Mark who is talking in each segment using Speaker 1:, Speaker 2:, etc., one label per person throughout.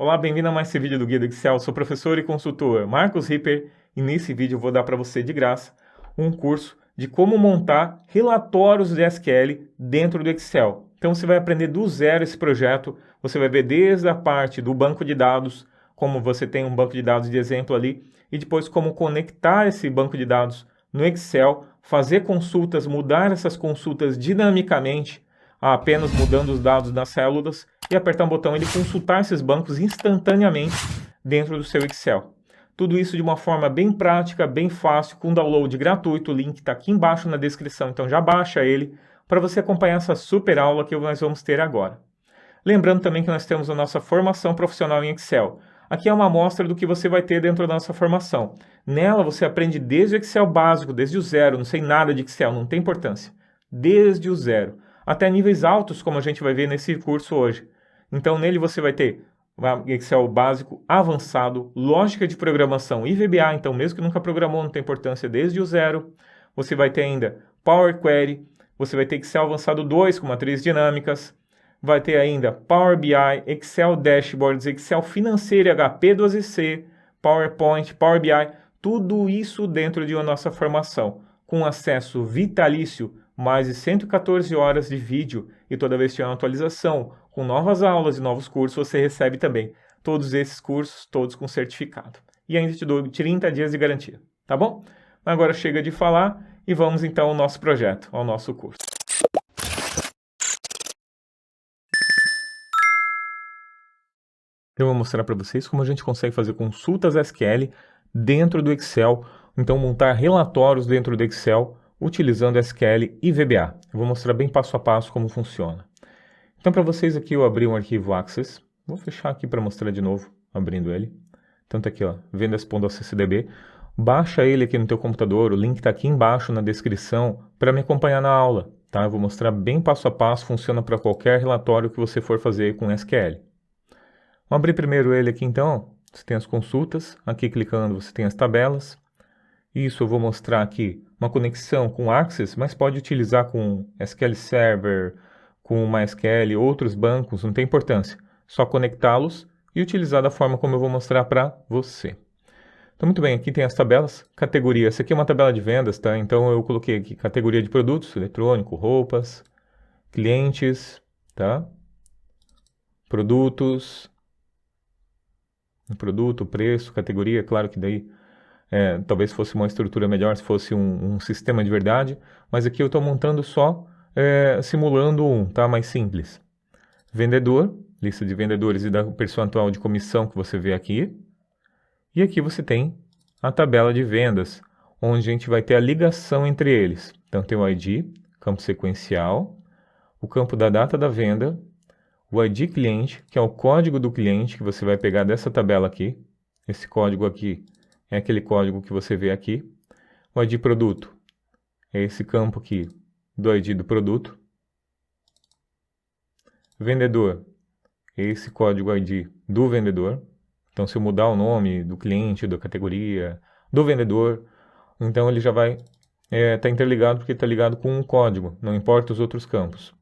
Speaker 1: Olá, bem-vindo a mais esse vídeo do Guia do Excel. Sou professor e consultor Marcos Ripper e nesse vídeo eu vou dar para você de graça um curso de como montar relatórios de SQL dentro do Excel. Então você vai aprender do zero esse projeto, você vai ver desde a parte do banco de dados, como você tem um banco de dados de exemplo ali, e depois como conectar esse banco de dados no Excel, fazer consultas, mudar essas consultas dinamicamente, apenas mudando os dados das células e apertar um botão e ele consultar esses bancos instantaneamente dentro do seu Excel. Tudo isso de uma forma bem prática, bem fácil, com download gratuito. O link está aqui embaixo na descrição, então já baixa ele para você acompanhar essa super aula que nós vamos ter agora. Lembrando também que nós temos a nossa formação profissional em Excel. Aqui é uma amostra do que você vai ter dentro da nossa formação. Nela você aprende desde o Excel básico, desde o zero, não sei nada de Excel, não tem importância. Desde o zero, até níveis altos, como a gente vai ver nesse curso hoje. Então nele você vai ter Excel básico, avançado, lógica de programação e VBA, então mesmo que nunca programou, não tem importância desde o zero. Você vai ter ainda Power Query, você vai ter Excel avançado 2 com matrizes dinâmicas, vai ter ainda Power BI, Excel Dashboards, Excel Financeiro, HP12C, PowerPoint, Power BI, tudo isso dentro de uma nossa formação, com acesso vitalício, mais de 114 horas de vídeo e toda vez que tiver uma atualização, com novas aulas e novos cursos, você recebe também todos esses cursos, todos com certificado. E ainda te dou 30 dias de garantia, tá bom? Agora chega de falar e vamos então ao nosso projeto, ao nosso curso. Eu vou mostrar para vocês como a gente consegue fazer consultas SQL dentro do Excel, então montar relatórios dentro do Excel utilizando SQL e VBA. Eu vou mostrar bem passo a passo como funciona. Então para vocês aqui eu abri um arquivo Access, vou fechar aqui para mostrar de novo, abrindo ele. Então tá aqui, ó, vendas.accdb. Baixa ele aqui no teu computador, o link está aqui embaixo na descrição para me acompanhar na aula. Tá? Eu vou mostrar bem passo a passo, funciona para qualquer relatório que você for fazer com SQL. Vamos abrir primeiro ele aqui então, você tem as consultas, aqui clicando você tem as tabelas. Isso eu vou mostrar aqui uma conexão com Access, mas pode utilizar com SQL Server, com MySQL, outros bancos, não tem importância. Só conectá-los e utilizar da forma como eu vou mostrar para você. Então muito bem, aqui tem as tabelas, categoria, essa aqui é uma tabela de vendas, tá? Então eu coloquei aqui categoria de produtos, eletrônico, roupas, clientes, tá? Produtos, produto, preço, categoria, claro que daí talvez fosse uma estrutura melhor se fosse um sistema de verdade, mas aqui eu estou montando só simulando tá? Mais simples. Vendedor, lista de vendedores e da percentual de comissão que você vê aqui. E aqui você tem a tabela de vendas, onde a gente vai ter a ligação entre eles. Então tem o ID, campo sequencial, o campo da data da venda, o ID cliente, que é o código do cliente que você vai pegar dessa tabela aqui. Esse código aqui é aquele código que você vê aqui. O ID produto é esse campo aqui do ID do produto. Vendedor é esse código ID do vendedor. Então se eu mudar o nome do cliente, da categoria, do vendedor, então ele já vai estar interligado porque está ligado com um código, não importa os outros campos.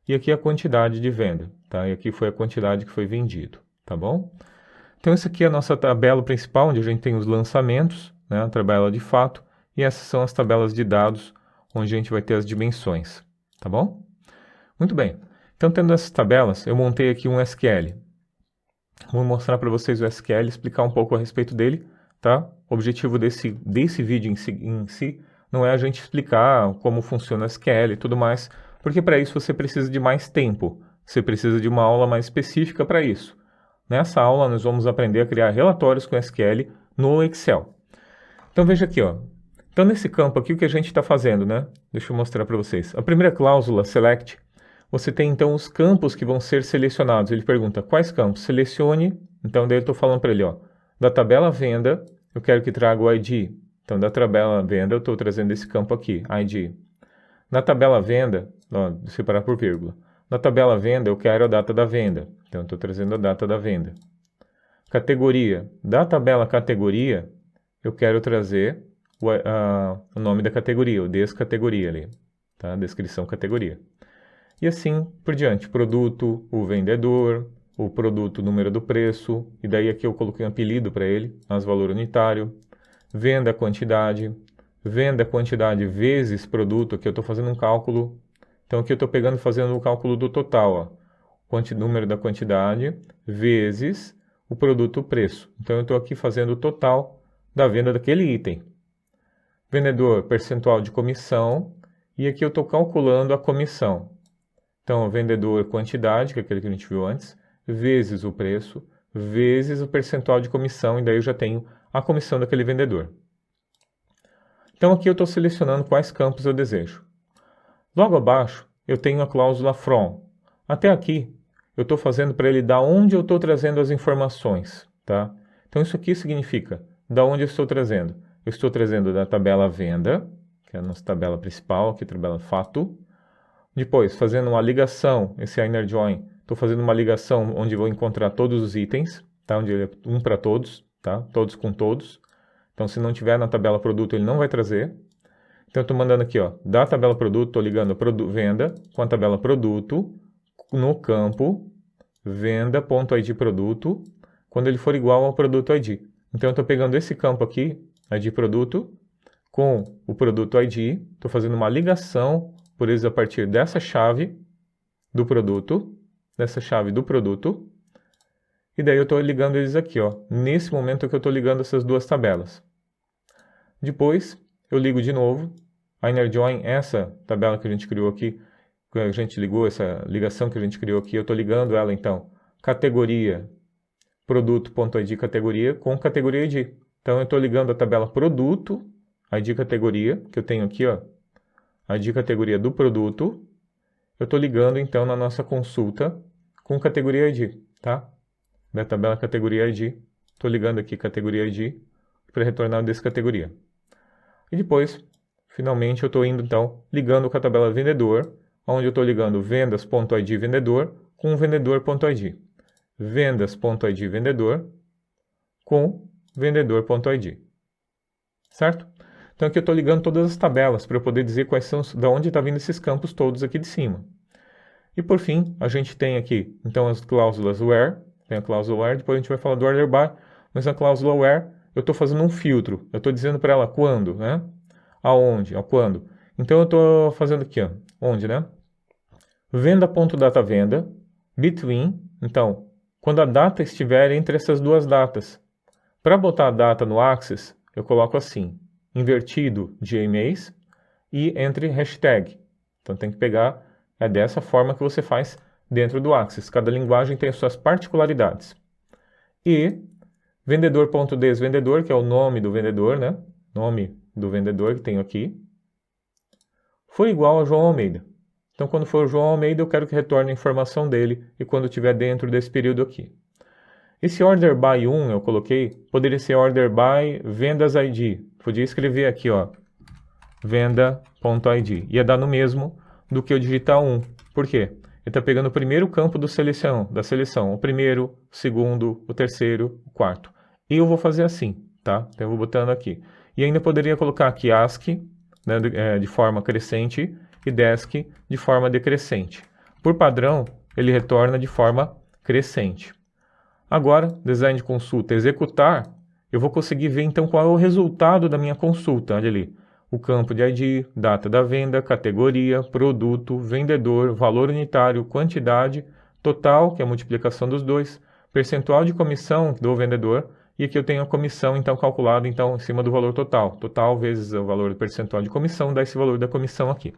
Speaker 1: E aqui a quantidade de venda, tá? E aqui foi a quantidade que foi vendido, tá bom? Então essa aqui é a nossa tabela principal, onde a gente tem os lançamentos, né? A tabela de fato, e essas são as tabelas de dados, onde a gente vai ter as dimensões, tá bom? Muito bem, então tendo essas tabelas, eu montei aqui um SQL. Vou mostrar para vocês o SQL, explicar um pouco a respeito dele, tá? O objetivo desse vídeo em si não é a gente explicar como funciona o SQL e tudo mais, porque para isso você precisa de mais tempo, você precisa de uma aula mais específica para isso. Nessa aula nós vamos aprender a criar relatórios com SQL no Excel. Então veja aqui, ó. Então nesse campo aqui o que a gente está fazendo, né? Deixa eu mostrar para vocês. A primeira cláusula, select, você tem então os campos que vão ser selecionados. Ele pergunta quais campos? Selecione, então daí eu estou falando para ele, ó, da tabela venda, eu quero que traga o ID. Então da tabela venda eu estou trazendo esse campo aqui, ID. Na tabela venda, ó, separar por vírgula. Na tabela venda eu quero a data da venda. Então, estou trazendo a data da venda. Categoria. Da tabela categoria, eu quero trazer o nome da categoria, o descategoria ali. Tá? Descrição categoria. E assim por diante. Produto, o vendedor, o produto, o número do preço, e daí aqui eu coloquei um apelido para ele, mas valor unitário, venda quantidade vezes produto, aqui eu estou fazendo um cálculo, então aqui eu estou pegando e fazendo o cálculo do total, ó, número da quantidade vezes o produto, o preço. Então eu estou aqui fazendo o total da venda daquele item. Vendedor, percentual de comissão, e aqui eu estou calculando a comissão. Então, vendedor, quantidade, que é aquele que a gente viu antes, vezes o preço, vezes o percentual de comissão, e daí eu já tenho a comissão daquele vendedor. Então, aqui eu estou selecionando quais campos eu desejo. Logo abaixo, eu tenho a cláusula from. Até aqui, eu estou fazendo para ele da onde eu estou trazendo as informações. Tá? Então, isso aqui significa da onde eu estou trazendo. Eu estou trazendo da tabela venda, que é a nossa tabela principal, aqui a tabela fato. Depois, fazendo uma ligação, esse inner join, estou fazendo uma ligação onde vou encontrar todos os itens, tá? Onde ele é um para todos, tá? Todos com todos. Então, se não tiver na tabela produto, ele não vai trazer. Então, eu estou mandando aqui, ó, da tabela produto, estou ligando venda com a tabela produto no campo venda.id produto, quando ele for igual ao produto ID. Então, eu estou pegando esse campo aqui, ID produto, com o produto ID, estou fazendo uma ligação por eles a partir dessa chave do produto, e daí eu estou ligando eles aqui, ó, nesse momento que eu estou ligando essas duas tabelas. Depois, eu ligo de novo, a inner join, essa tabela que a gente criou aqui, que a gente ligou, essa ligação que a gente criou aqui, eu estou ligando ela, então, categoria, produto.id categoria, com categoria ID. Então, eu estou ligando a tabela produto, ID categoria, que eu tenho aqui, ó, ID categoria do produto, eu estou ligando, então, na nossa consulta com categoria ID, tá? Da tabela categoria ID, estou ligando aqui categoria ID para retornar dessa categoria. E depois, finalmente, eu estou indo, então, ligando com a tabela vendedor, onde eu estou ligando vendas.id vendedor com vendedor.id. Vendas.id vendedor com vendedor.id. Certo? Então aqui eu estou ligando todas as tabelas para eu poder dizer quais são, de onde está vindo esses campos todos aqui de cima. E por fim, a gente tem aqui, então, as cláusulas where, tem a cláusula where, depois a gente vai falar do order by, mas na cláusula where eu estou fazendo um filtro, eu estou dizendo para ela quando, né? Aonde, ao quando. Então eu estou fazendo aqui, ó, onde, né? Venda.datavenda, between, então, quando a data estiver entre essas duas datas. Para botar a data no axis, eu coloco assim, invertido de e-mails e entre hashtag. Então tem que pegar, é dessa forma que você faz dentro do Axis. Cada linguagem tem as suas particularidades. E vendedor.desvendedor, que é o nome do vendedor, né? Nome do vendedor que tenho aqui, foi igual a João Almeida. Então quando for o João Almeida, eu quero que retorne a informação dele e quando estiver dentro desse período aqui. Esse order by 1 eu coloquei, poderia ser order by vendas ID. Podia escrever aqui, ó, venda.id. Ia dar no mesmo do que eu digitar 1. Por quê? Ele está pegando o primeiro campo da seleção. O primeiro, o segundo, o terceiro, o quarto. E eu vou fazer assim, tá? Então eu vou botando aqui. E ainda poderia colocar aqui ASCII, né, de forma crescente e DESC de forma decrescente. Por padrão, ele retorna de forma crescente. Agora, design de consulta, executar, eu vou conseguir ver então qual é o resultado da minha consulta. Olha ali, o campo de ID, data da venda, categoria, produto, vendedor, valor unitário, quantidade, total, que é a multiplicação dos dois, percentual de comissão do vendedor, e aqui eu tenho a comissão então calculada então, em cima do valor total. Total vezes o valor do percentual de comissão, dá esse valor da comissão aqui.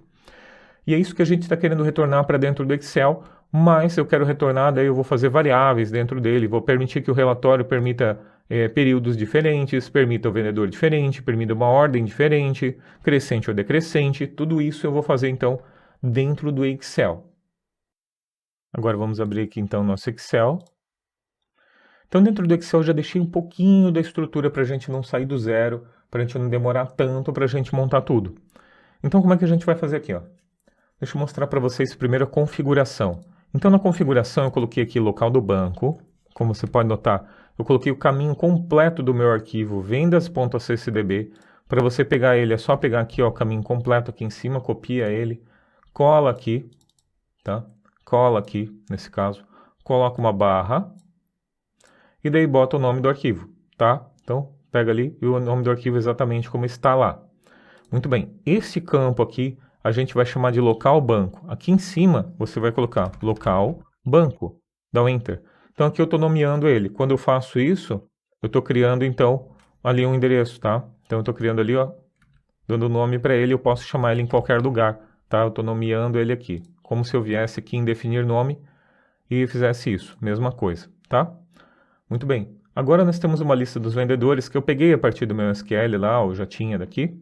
Speaker 1: E é isso que a gente está querendo retornar para dentro do Excel, mas eu quero retornar, daí eu vou fazer variáveis dentro dele, vou permitir que o relatório permita períodos diferentes, permita o vendedor diferente, permita uma ordem diferente, crescente ou decrescente, tudo isso eu vou fazer então dentro do Excel. Agora vamos abrir aqui então o nosso Excel. Então dentro do Excel eu já deixei um pouquinho da estrutura para a gente não sair do zero, para a gente não demorar tanto para a gente montar tudo. Então como é que a gente vai fazer aqui, ó? Deixa eu mostrar para vocês primeiro a configuração. Então, na configuração, eu coloquei aqui local do banco. Como você pode notar, eu coloquei o caminho completo do meu arquivo vendas.accdb. Para você pegar ele, é só pegar aqui ó, o caminho completo aqui em cima, copia ele, cola aqui, tá? Cola aqui, nesse caso. coloca uma barra e daí bota o nome do arquivo, tá? Então, pega ali e o nome do arquivo exatamente como está lá. Muito bem, esse campo aqui a gente vai chamar de local banco. Aqui em cima você vai colocar local banco, dá um enter. Então aqui eu estou nomeando ele. Quando eu faço isso, eu estou criando então ali um endereço, tá? Então eu estou criando ali, ó, dando nome para ele, eu posso chamar ele em qualquer lugar, tá? Eu estou nomeando ele aqui, como se eu viesse aqui em definir nome e fizesse isso, mesma coisa, tá? Muito bem. Agora nós temos uma lista dos vendedores que eu peguei a partir do meu SQL lá, ou já tinha daqui.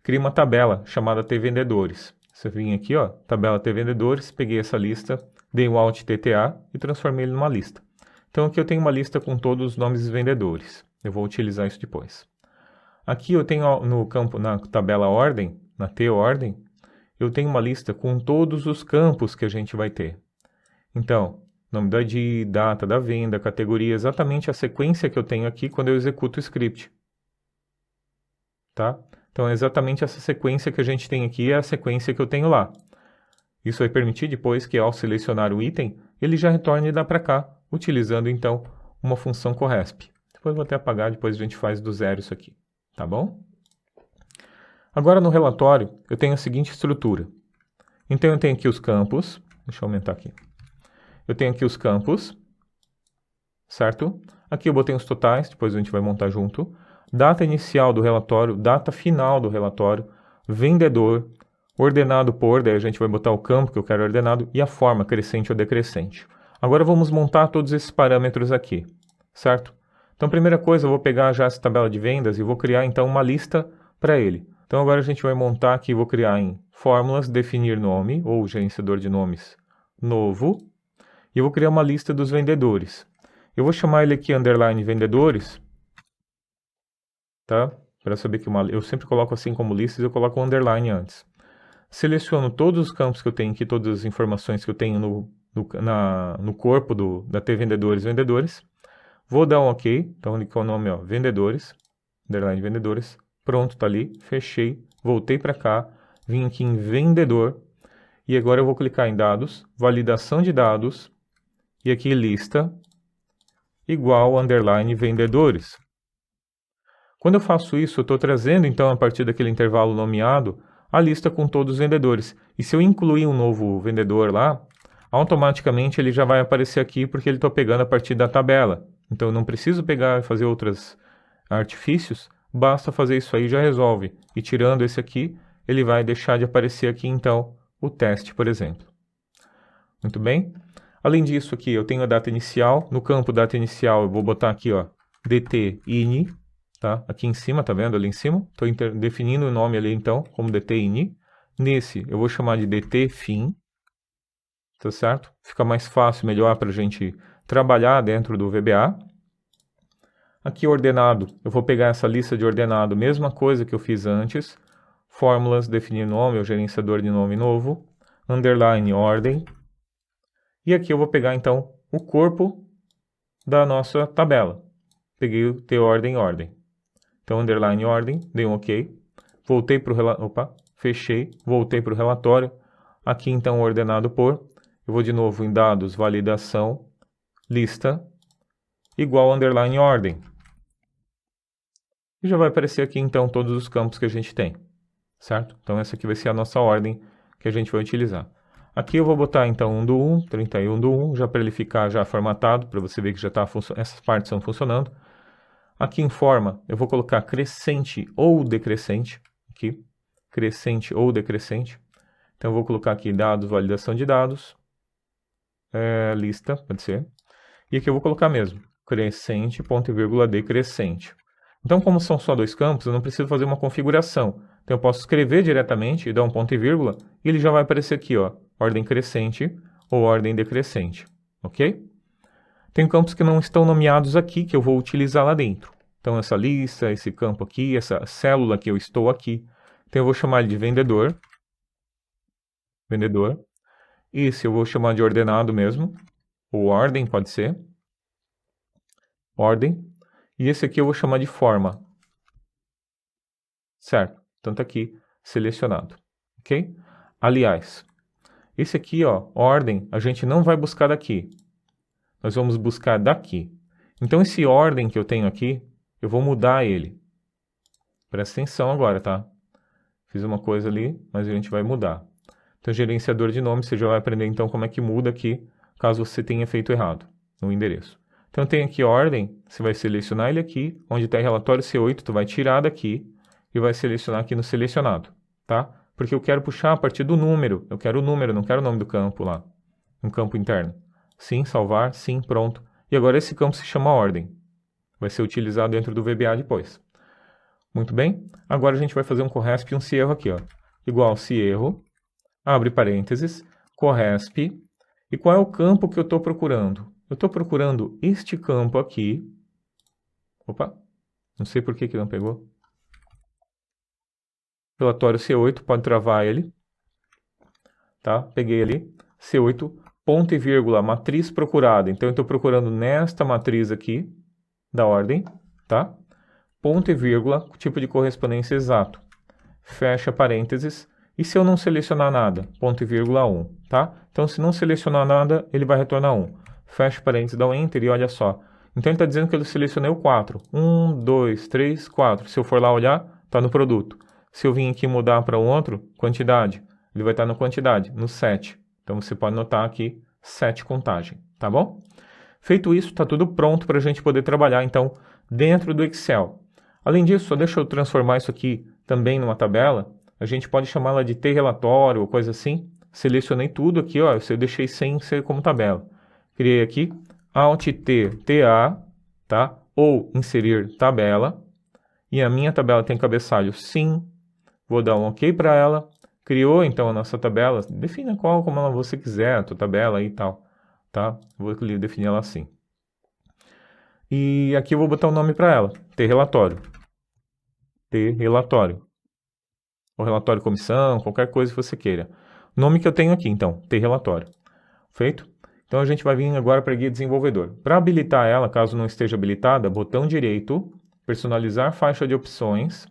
Speaker 1: Criei uma tabela chamada T Vendedores. Você vem aqui, ó, tabela T Vendedores, peguei essa lista, dei um Alt TTA e transformei ele numa lista. Então aqui eu tenho uma lista com todos os nomes dos vendedores. Eu vou utilizar isso depois. Aqui eu tenho no campo, na tabela ordem, na T ordem, eu tenho uma lista com todos os campos que a gente vai ter. Então, nome da ID, data da venda, categoria, exatamente a sequência que eu tenho aqui quando eu executo o script. Tá? Então, é exatamente essa sequência que a gente tem aqui, é a sequência que eu tenho lá. Isso vai permitir depois que, ao selecionar o item, ele já retorne e dá para cá, utilizando, então, uma função corresp. Depois eu vou até apagar, depois a gente faz do zero isso aqui. Tá bom? Agora, no relatório, eu tenho a seguinte estrutura. Então, eu tenho aqui os campos. Deixa eu aumentar aqui. Eu tenho aqui os campos, certo? Aqui eu botei os totais, depois a gente vai montar junto. Data inicial do relatório, data final do relatório, vendedor, ordenado por, daí a gente vai botar o campo que eu quero ordenado, e a forma, crescente ou decrescente. Agora vamos montar todos esses parâmetros aqui, certo? Então, primeira coisa, eu vou pegar já essa tabela de vendas e vou criar então uma lista para ele. Então agora a gente vai montar aqui, vou criar em fórmulas, definir nome, ou gerenciador de nomes novo, e eu vou criar uma lista dos vendedores. Eu vou chamar ele aqui underline vendedores, tá? Para saber que eu sempre coloco assim como listas, eu coloco um underline antes. Seleciono todos os campos que eu tenho aqui, todas as informações que eu tenho no corpo da T vendedores, vendedores. Vou dar um OK, então ali com o nome, ó, vendedores, underline vendedores. Pronto, tá ali, fechei, voltei para cá, vim aqui em vendedor, e agora eu vou clicar em dados, validação de dados, e aqui lista, igual underline vendedores. Quando eu faço isso, eu estou trazendo, então, a partir daquele intervalo nomeado, a lista com todos os vendedores. E se eu incluir um novo vendedor lá, automaticamente ele já vai aparecer aqui porque ele está pegando a partir da tabela. Então, eu não preciso pegar e fazer outros artifícios, basta fazer isso aí e já resolve. E tirando esse aqui, ele vai deixar de aparecer aqui, então, o teste, por exemplo. Muito bem? Além disso aqui, eu tenho a data inicial. No campo data inicial, eu vou botar aqui, ó, DT_INI. Tá? Aqui em cima, tá vendo ali em cima? Estou definindo o nome ali então, como DT_INI. Nesse, eu vou chamar de DT_FIN, tá certo? Fica mais fácil, melhor para a gente trabalhar dentro do VBA. Aqui ordenado, eu vou pegar essa lista de ordenado, mesma coisa que eu fiz antes. Fórmulas, definir nome, o gerenciador de nome novo. Underline, ordem. E aqui eu vou pegar então o corpo da nossa tabela. Peguei o T_ordem, ordem. Então, underline ordem, dei um OK. Voltei para o relatório. Opa, fechei. Voltei para o relatório. Aqui, então, ordenado por. Eu vou de novo em dados, validação, lista, igual underline ordem. E já vai aparecer aqui, então, todos os campos que a gente tem. Certo? Então, essa aqui vai ser a nossa ordem que a gente vai utilizar. Aqui eu vou botar, então, 1 do 1, 31 do 1, já para ele ficar já formatado, para você ver que já está essas partes estão funcionando. Aqui em forma, eu vou colocar crescente ou decrescente, aqui, crescente ou decrescente. Então, eu vou colocar aqui dados, validação de dados, lista, pode ser. E aqui eu vou colocar mesmo, crescente, ponto e vírgula, decrescente. Então, como são só dois campos, eu não preciso fazer uma configuração. Então, eu posso escrever diretamente e dar um ponto e vírgula, e ele já vai aparecer aqui, ó, ordem crescente ou ordem decrescente, ok? Tem campos que não estão nomeados aqui, que eu vou utilizar lá dentro. Então, essa lista, esse campo aqui, essa célula que eu estou aqui. Então, eu vou chamar ele de vendedor. Vendedor. Esse eu vou chamar de ordenado mesmo. Ou ordem, pode ser. Ordem. E esse aqui eu vou chamar de forma. Certo. Então, tá aqui selecionado. Ok? Aliás, esse aqui, ó, ordem, a gente não vai buscar daqui. nós vamos buscar daqui. Então esse ordem que eu tenho aqui, eu vou mudar ele. Presta atenção agora, tá? Fiz uma coisa ali, mas a gente vai mudar. Então gerenciador de nome, você já vai aprender então como é que muda aqui, caso você tenha feito errado no endereço. Então tem aqui ordem, você vai selecionar ele aqui, onde está relatório C8, tu vai tirar daqui e vai selecionar aqui no selecionado, tá? Porque eu quero puxar a partir do número, eu quero o número, não quero o nome do campo lá, um campo interno. Sim, salvar, sim, pronto. E agora esse campo se chama ordem, vai ser utilizado dentro do VBA depois. Muito bem, agora a gente vai fazer um corresp e um se erro aqui, ó. Igual se erro, abre parênteses, corresp, e qual é o campo que eu estou procurando? Eu estou procurando este campo aqui. Opa, não sei por que não pegou. Relatório C8, pode travar ele. Tá? Peguei ali, C8, ponto e vírgula, matriz procurada. Então eu estou procurando nesta matriz aqui, da ordem, tá? Ponto e vírgula, tipo de correspondência exato. Fecha parênteses. E se eu não selecionar nada? Ponto e vírgula 1, tá? Então se não selecionar nada, ele vai retornar 1. Fecha parênteses, dá um Enter e olha só. Então ele está dizendo que eu selecionei o 4. 1, 2, 3, 4. Se eu for lá olhar, está no produto. Se eu vim aqui mudar para um outro, quantidade, ele vai estar na quantidade, no 7. Então você pode notar aqui 7 contagem, tá bom? Feito isso, está tudo pronto para a gente poder trabalhar, então, dentro do Excel. Além disso, só deixa eu transformar isso aqui também numa tabela. A gente pode chamá-la de T-relatório ou coisa assim. Selecionei tudo aqui, ó, eu deixei sem ser como tabela. Criei aqui, Alt-T, TA, tá? Ou inserir tabela. E a minha tabela tem cabeçalho sim. Vou dar um OK para ela. Criou, então, a nossa tabela. Defina como você quiser, a tua tabela aí e tal, tá? Vou definir ela assim. E aqui eu vou botar o nome para ela, T-relatório. T-relatório. Ou relatório comissão, qualquer coisa que você queira. O nome que eu tenho aqui, então, T-relatório. Feito? Então a gente vai vir agora para a guia desenvolvedor. Para habilitar ela, caso não esteja habilitada, botão direito, personalizar faixa de opções,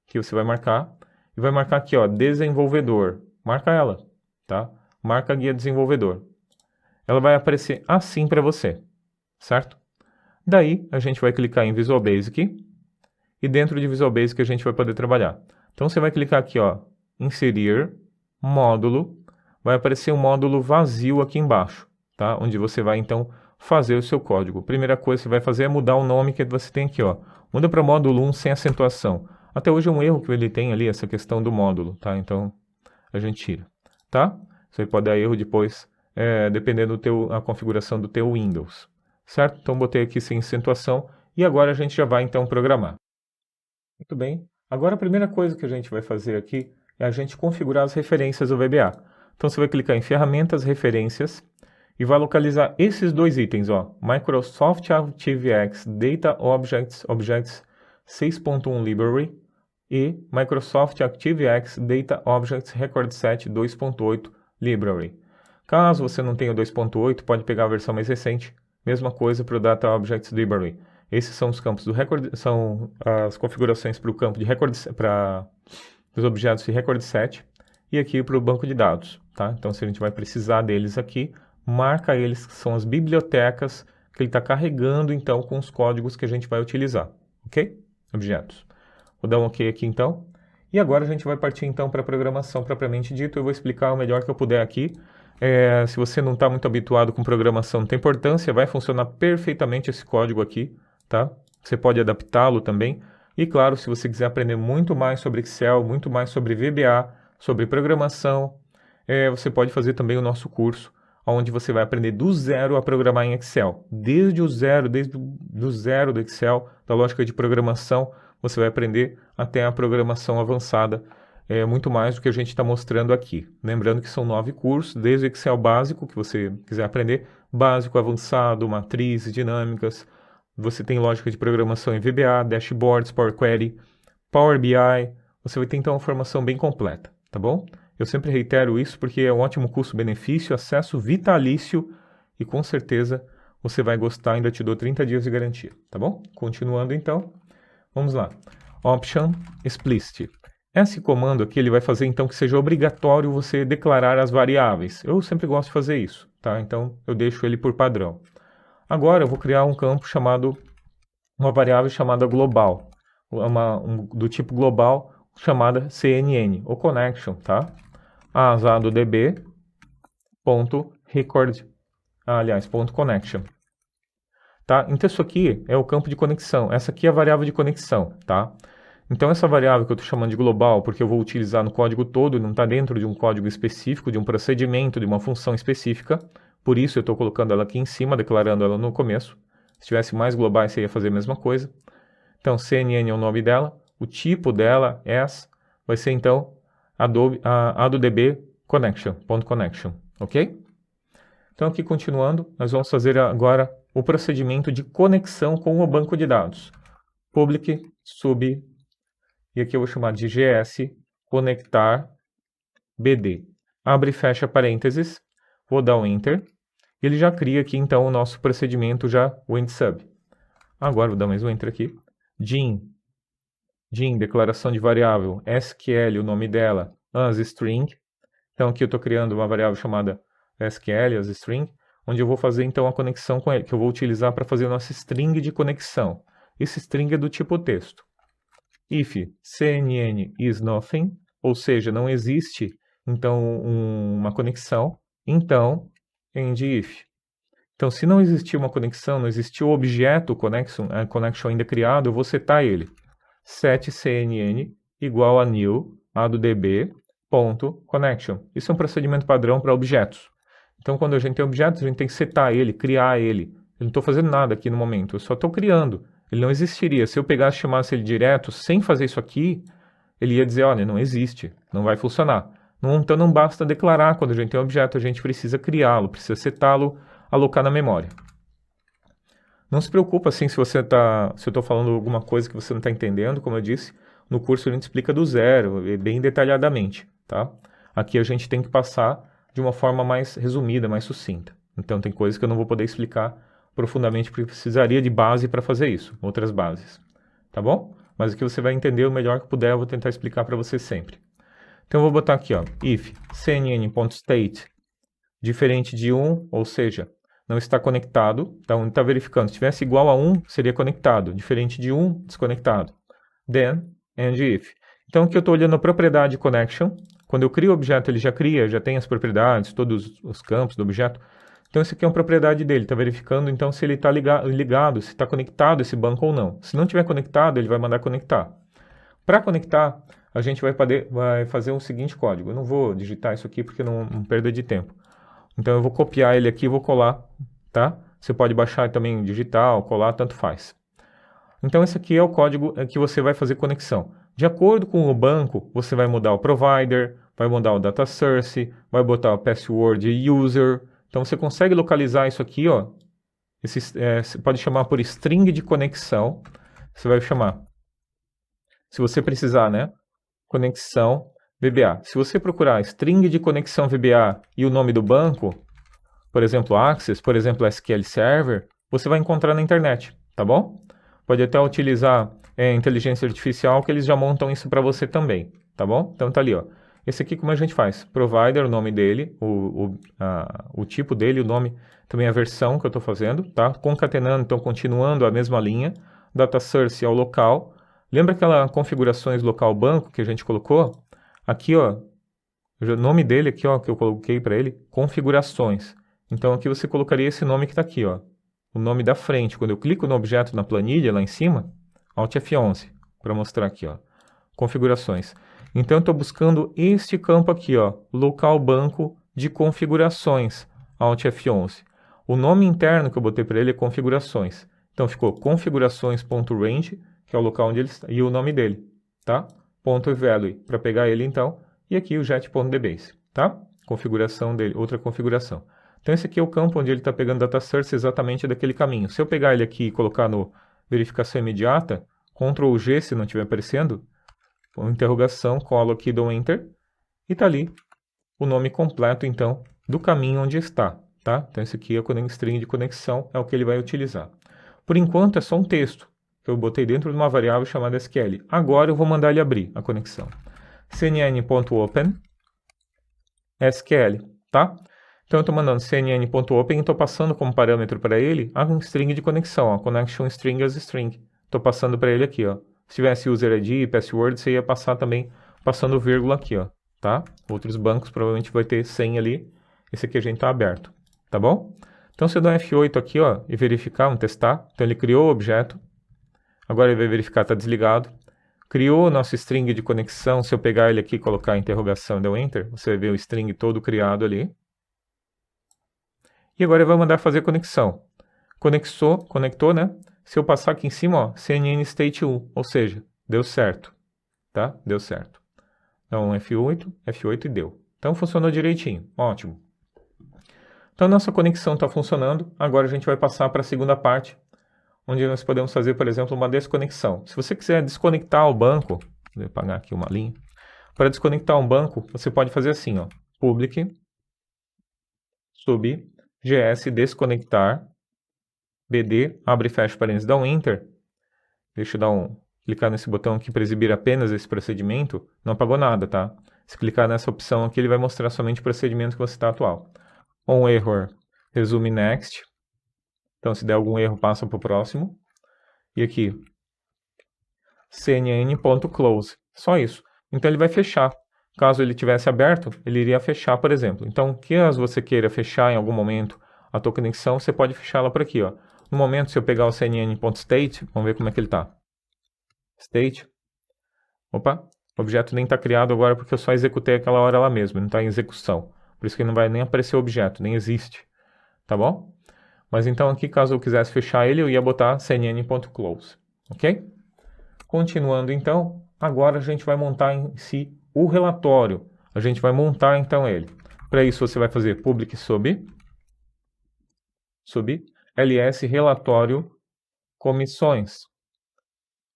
Speaker 1: que você vai marcar, e vai marcar aqui, ó, desenvolvedor. Marca ela, tá? Marca a guia desenvolvedor. Ela vai aparecer assim para você, certo? Daí a gente vai clicar em Visual Basic, e dentro de Visual Basic a gente vai poder trabalhar. Então você vai clicar aqui, ó, inserir, módulo, vai aparecer um módulo vazio aqui embaixo, tá? Onde você vai então fazer o seu código. Primeira coisa que você vai fazer é mudar o nome que você tem aqui, ó. Muda para módulo 1 sem acentuação. Até hoje é um erro que ele tem ali, essa questão do módulo, tá? Então a gente tira, tá? Isso aí pode dar erro depois, dependendo da configuração do teu Windows, certo? Então botei aqui sem acentuação e agora a gente já vai então programar. Muito bem. Agora a primeira coisa que a gente vai fazer aqui é a gente configurar as referências do VBA. Então você vai clicar em Ferramentas, Referências e vai localizar esses dois itens, ó, Microsoft ActiveX Data Objects 6.1 Library e Microsoft ActiveX Data Objects Record Set 2.8 Library. Caso você não tenha o 2.8, pode pegar a versão mais recente. Mesma coisa para o Data Objects Library. Esses são os campos do record, são as configurações para o campo de record, para os objetos de record set e aqui para o banco de dados, tá? Então, se a gente vai precisar deles aqui, marca eles que são as bibliotecas que ele está carregando então com os códigos que a gente vai utilizar, ok? Objetos. Vou dar um OK aqui então. E agora a gente vai partir então para a programação propriamente dito. Eu vou explicar o melhor que eu puder aqui. Se você não está muito habituado com programação, não tem importância, vai funcionar perfeitamente esse código aqui, tá? Você pode adaptá-lo também. E claro, se você quiser aprender muito mais sobre Excel, muito mais sobre VBA, sobre programação, você pode fazer também o nosso curso, onde você vai aprender do zero a programar em Excel. Desde o zero do Excel, da lógica de programação, você vai aprender até a programação avançada, muito mais do que a gente está mostrando aqui. Lembrando que são 9 cursos, desde o Excel básico, que você quiser aprender, básico, avançado, matrizes, dinâmicas. Você tem lógica de programação em VBA, dashboards, Power Query, Power BI. Você vai ter então uma formação bem completa, tá bom? Eu sempre reitero isso porque é um ótimo custo-benefício, acesso vitalício e com certeza você vai gostar, ainda te dou 30 dias de garantia, tá bom? Continuando então, vamos lá. Option Explicit. Esse comando aqui ele vai fazer então que seja obrigatório você declarar as variáveis. Eu sempre gosto de fazer isso, tá? Então eu deixo ele por padrão. Agora eu vou criar um campo uma variável chamada global, do tipo global chamada CNN, ou connection, tá? .connection. Tá? Então isso aqui é o campo de conexão, essa aqui é a variável de conexão, tá? Então essa variável que eu estou chamando de global, porque eu vou utilizar no código todo, não está dentro de um código específico, de um procedimento, de uma função específica, por isso eu estou colocando ela aqui em cima, declarando ela no começo. Se tivesse mais globais, você ia fazer a mesma coisa. Então CNN é o nome dela, o tipo dela, vai ser então ADB connection, ok? Então aqui continuando, nós vamos fazer agora o procedimento de conexão com o banco de dados. Public sub, e aqui eu vou chamar de GS conectar BD. Abre e fecha parênteses, vou dar um Enter, e ele já cria aqui então o nosso procedimento já, o end-sub. Agora vou dar mais um Enter aqui. Din, declaração de variável, SQL, o nome dela, asString. Então aqui eu estou criando uma variável chamada SQL, asString, onde eu vou fazer então a conexão com ele, que eu vou utilizar para fazer o nosso string de conexão. Esse string é do tipo texto. If CNN is nothing, ou seja, não existe então uma conexão, então end if. Então se não existir uma conexão, não existiu o objeto connection ainda criado, eu vou setar ele. Set CNN igual a new addb.connection. Isso é um procedimento padrão para objetos. Então, quando a gente tem objetos, a gente tem que setar ele, criar ele. Eu não estou fazendo nada aqui no momento, eu só estou criando. Ele não existiria. Se eu pegasse e chamasse ele direto, sem fazer isso aqui, ele ia dizer, olha, não existe, não vai funcionar. Então, não basta declarar quando a gente tem um objeto, a gente precisa criá-lo, precisa setá-lo, alocar na memória. Não se preocupa assim se eu estou falando alguma coisa que você não está entendendo, como eu disse, no curso a gente explica do zero, bem detalhadamente, tá? Aqui a gente tem que passar de uma forma mais resumida, mais sucinta. Então tem coisas que eu não vou poder explicar profundamente, porque precisaria de base para fazer isso, outras bases, tá bom? Mas aqui você vai entender o melhor que puder, eu vou tentar explicar para você sempre. Então eu vou botar aqui, ó, if cnn.state diferente de 1, ou seja, não está conectado, então está verificando. Se tivesse igual a 1, seria conectado. Diferente de 1, desconectado. Then, and if. Então aqui eu estou olhando a propriedade connection. Quando eu crio o objeto, ele já cria, já tem as propriedades, todos os campos do objeto. Então isso aqui é uma propriedade dele, está verificando então se ele está ligado, se está conectado esse banco ou não. Se não estiver conectado, ele vai mandar conectar. Para conectar, a gente vai fazer o seguinte código. Eu não vou digitar isso aqui porque não perda de tempo. Então eu vou copiar ele aqui e vou colar, tá? Você pode baixar também digital, colar, tanto faz. Então esse aqui é o código que você vai fazer conexão. De acordo com o banco, você vai mudar o provider, vai mudar o data source, vai botar o password user. Então você consegue localizar isso aqui, ó. Você pode chamar por string de conexão. Você vai chamar, se você precisar, né? Conexão VBA. Se você procurar string de conexão VBA e o nome do banco, por exemplo, Access, por exemplo, SQL Server, você vai encontrar na internet, tá bom? Pode até utilizar inteligência artificial, que eles já montam isso para você também, tá bom? Então tá ali, ó. Esse aqui como a gente faz? Provider, o nome dele, o tipo dele, o nome, também a versão que eu estou fazendo, tá? Concatenando, então continuando a mesma linha. Data source é o local. Lembra aquelas configurações local banco que a gente colocou? Aqui, ó, o nome dele aqui, ó, que eu coloquei para ele, configurações. Então aqui você colocaria esse nome que está aqui, ó, o nome da frente. Quando eu clico no objeto na planilha, lá em cima, Alt F11, para mostrar aqui, ó, configurações. Então eu estou buscando este campo aqui, ó, local banco de configurações, Alt F11. O nome interno que eu botei para ele é configurações. Então ficou configurações.range, que é o local onde ele está, e o nome dele, tá? .value, para pegar ele então, e aqui o jet.dbase, tá? Configuração dele, outra configuração. Então esse aqui é o campo onde ele está pegando data source exatamente daquele caminho. Se eu pegar ele aqui e colocar no verificação imediata, Ctrl G se não estiver aparecendo, interrogação, colo aqui, dou Enter, e está ali o nome completo então do caminho onde está, tá? Então esse aqui é o string de conexão, é o que ele vai utilizar. Por enquanto é só um texto que eu botei dentro de uma variável chamada SQL. Agora eu vou mandar ele abrir a conexão. cnn.open SQL, tá? Então eu estou mandando cnn.open e estou passando como parâmetro para ele a string de conexão, a connection string as string. Estou passando para ele aqui, ó. Se tivesse user ID, password, você ia passar também passando vírgula aqui, ó, tá? Outros bancos provavelmente vai ter 100 ali. Esse aqui a gente está aberto, tá bom? Então se eu der um F8 aqui, ó, e verificar, vamos testar. Então ele criou o objeto. Agora ele vai verificar, está desligado. Criou o nosso string de conexão. Se eu pegar ele aqui e colocar a interrogação e der um Enter, você vai ver o string todo criado ali. E agora ele vai mandar fazer conexão. Conectou, né? Se eu passar aqui em cima, ó, CNN State 1, ou seja, deu certo, tá? Deu certo. Então F8 e deu. Então funcionou direitinho, ótimo. Então nossa conexão está funcionando. Agora a gente vai passar para a segunda parte, onde nós podemos fazer, por exemplo, uma desconexão. Se você quiser desconectar o banco, vou apagar aqui uma linha. Para desconectar um banco, você pode fazer assim, ó, public sub gs desconectar bd, abre e fecha parênteses, dá um enter. Deixa eu clicar nesse botão aqui para exibir apenas esse procedimento. Não apagou nada, tá? Se clicar nessa opção aqui, ele vai mostrar somente o procedimento que você está atual. On error, resume next. Então, se der algum erro, passa para o próximo. E aqui, cnn.close. Só isso. Então, ele vai fechar. Caso ele tivesse aberto, ele iria fechar, por exemplo. Então, caso você queira fechar em algum momento a tua conexão, você pode fechá-la por aqui, ó. No momento, se eu pegar o cnn.state, vamos ver como é que ele está. State. Opa, o objeto nem está criado agora porque eu só executei aquela hora lá mesmo, não está em execução. Por isso que não vai nem aparecer o objeto, nem existe. Tá bom? Mas então aqui, caso eu quisesse fechar ele, eu ia botar cnn.close. Ok? Continuando então, agora a gente vai montar em si o relatório. A gente vai montar então ele. Para isso você vai fazer public sub ls relatório comissões.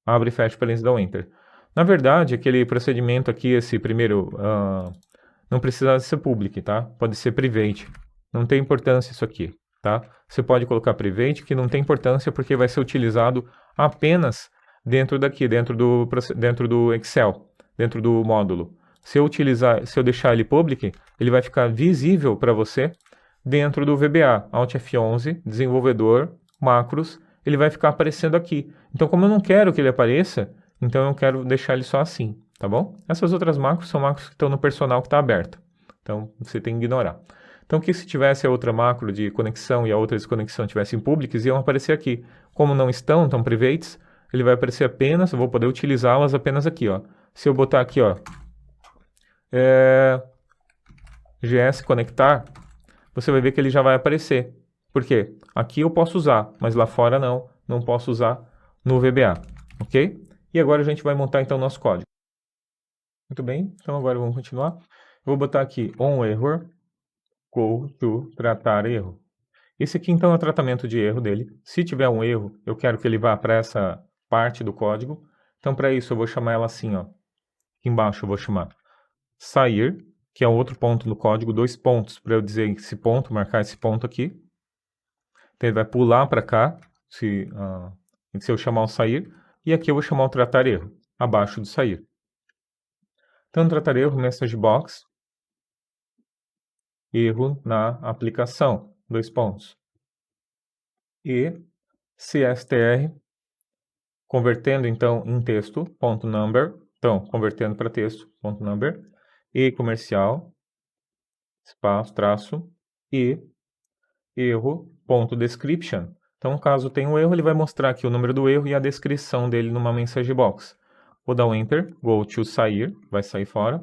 Speaker 1: Abre e fecha parênteses, dá um enter. Na verdade, aquele procedimento aqui, esse primeiro, não precisa ser public, tá? Pode ser private. Não tem importância isso aqui, tá? Você pode colocar private, que não tem importância porque vai ser utilizado apenas dentro do Excel, dentro do módulo. Se eu deixar ele public, ele vai ficar visível para você dentro do VBA, Alt F11, desenvolvedor, macros, ele vai ficar aparecendo aqui. Então, como eu não quero que ele apareça, então eu quero deixar ele só assim, tá bom? Essas outras macros são macros que estão no personal que está aberto. Então, você tem que ignorar. Então, que se tivesse a outra macro de conexão e a outra desconexão tivessem públicas, iam aparecer aqui. Como não estão privates, ele vai aparecer apenas, eu vou poder utilizá-las apenas aqui, ó. Se eu botar aqui, ó, gs conectar, você vai ver que ele já vai aparecer. Por quê? Aqui eu posso usar, mas lá fora não posso usar no VBA, ok? E agora a gente vai montar então o nosso código. Muito bem, então agora vamos continuar. Eu vou botar aqui on error, go to tratar erro. Esse aqui então é o tratamento de erro dele. Se tiver um erro, eu quero que ele vá para essa parte do código. Então para isso eu vou chamar ela assim, ó. Aqui embaixo eu vou chamar sair, que é outro ponto no código, 2 pontos, para eu dizer esse ponto, marcar esse ponto aqui. Então ele vai pular para cá, se eu chamar o sair, e aqui eu vou chamar o tratar erro, abaixo do sair. Então no tratar erro, message box, erro na aplicação, 2 pontos. E cstr, convertendo então em texto, ponto number, então convertendo para texto, ponto number, e comercial, espaço, traço, e erro, ponto description. Então, caso tenha um erro, ele vai mostrar aqui o número do erro e a descrição dele numa message box. Vou dar um enter, go to sair, vai sair fora.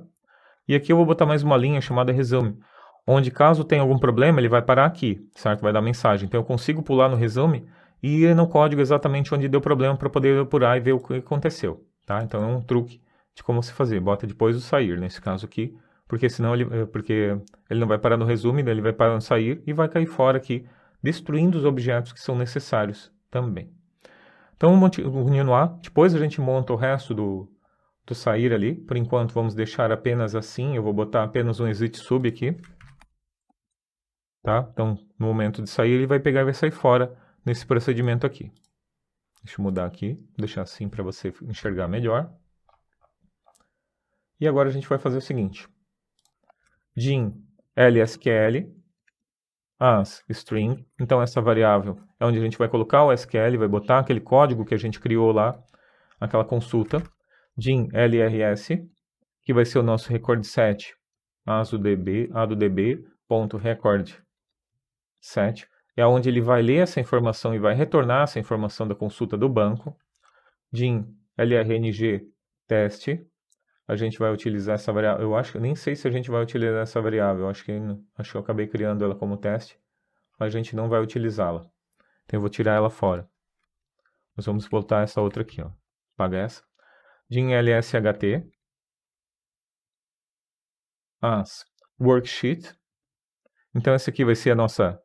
Speaker 1: E aqui eu vou botar mais uma linha chamada resume, onde caso tenha algum problema, ele vai parar aqui, certo? Vai dar mensagem. Então eu consigo pular no resume e ir no código exatamente onde deu problema para poder apurar e ver o que aconteceu, tá? Então é um truque de como se fazer. Bota depois o sair, nesse caso aqui, porque senão ele não vai parar no resume, ele vai parar no sair e vai cair fora aqui, destruindo os objetos que são necessários também. Então vamos continuar. Depois a gente monta o resto do sair ali. Por enquanto vamos deixar apenas assim. Eu vou botar apenas um exit sub aqui. Tá? Então no momento de sair ele vai pegar e vai sair fora nesse procedimento aqui. Deixa eu mudar aqui, deixar assim para você enxergar melhor. E agora a gente vai fazer o seguinte. Din LSQL as string. Então essa variável é onde a gente vai colocar o SQL, vai botar aquele código que a gente criou lá, aquela consulta, din LRS, que vai ser o nosso record set, a do db.record set, é onde ele vai ler essa informação e vai retornar essa informação da consulta do banco. Din LRNG teste, a gente vai utilizar essa variável. Eu acho que nem sei se a gente vai utilizar essa variável. Acho que eu acabei criando ela como teste, mas a gente não vai utilizá-la. Então eu vou tirar ela fora. Nós vamos voltar essa outra aqui, ó. Apaga essa. Din LSHT, as worksheet. Então essa aqui vai ser a nossa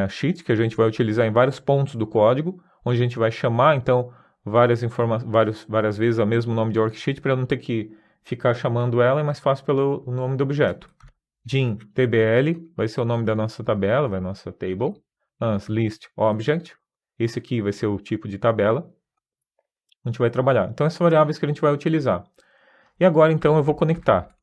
Speaker 1: sheet, que a gente vai utilizar em vários pontos do código, onde a gente vai chamar, então, várias vezes o mesmo nome de worksheet, para eu não ter que ficar chamando ela, é mais fácil pelo nome do objeto. Din tbl vai ser o nome da nossa tabela, vai nossa table. As list object, esse aqui vai ser o tipo de tabela. A gente vai trabalhar. Então, essas variáveis que a gente vai utilizar. E agora, então, eu vou conectar.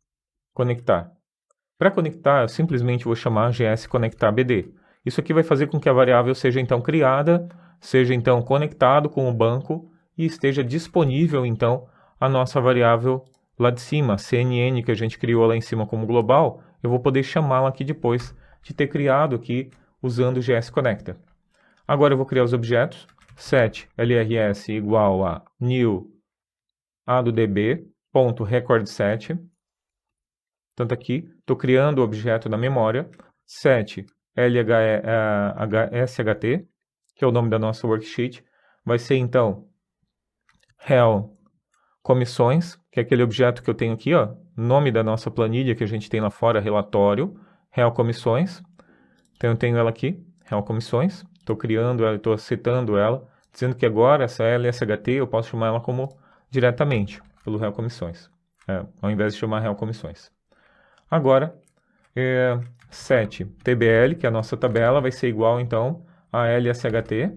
Speaker 1: Para conectar, eu simplesmente vou chamar gsConectarBD. Isso aqui vai fazer com que a variável seja então criada, seja então conectado com o banco e esteja disponível então a nossa variável lá de cima, CNN, que a gente criou lá em cima como global, eu vou poder chamá-la aqui depois de ter criado aqui usando o gsConnector. Agora eu vou criar os objetos, set lrs igual a new a do db.recordset. Tanto aqui, estou criando o objeto na memória, set LHSHT, que é o nome da nossa worksheet, vai ser então hel comissões, que é aquele objeto que eu tenho aqui, ó, nome da nossa planilha que a gente tem lá fora, relatório, hel comissões. Então eu tenho ela aqui, hel comissões, estou criando ela, estou setando ela, dizendo que agora essa LSHT eu posso chamar ela como diretamente, pelo hel comissões, ao invés de chamar hel comissões. Agora, set tbl, que é a nossa tabela, vai ser igual, então, a lsht.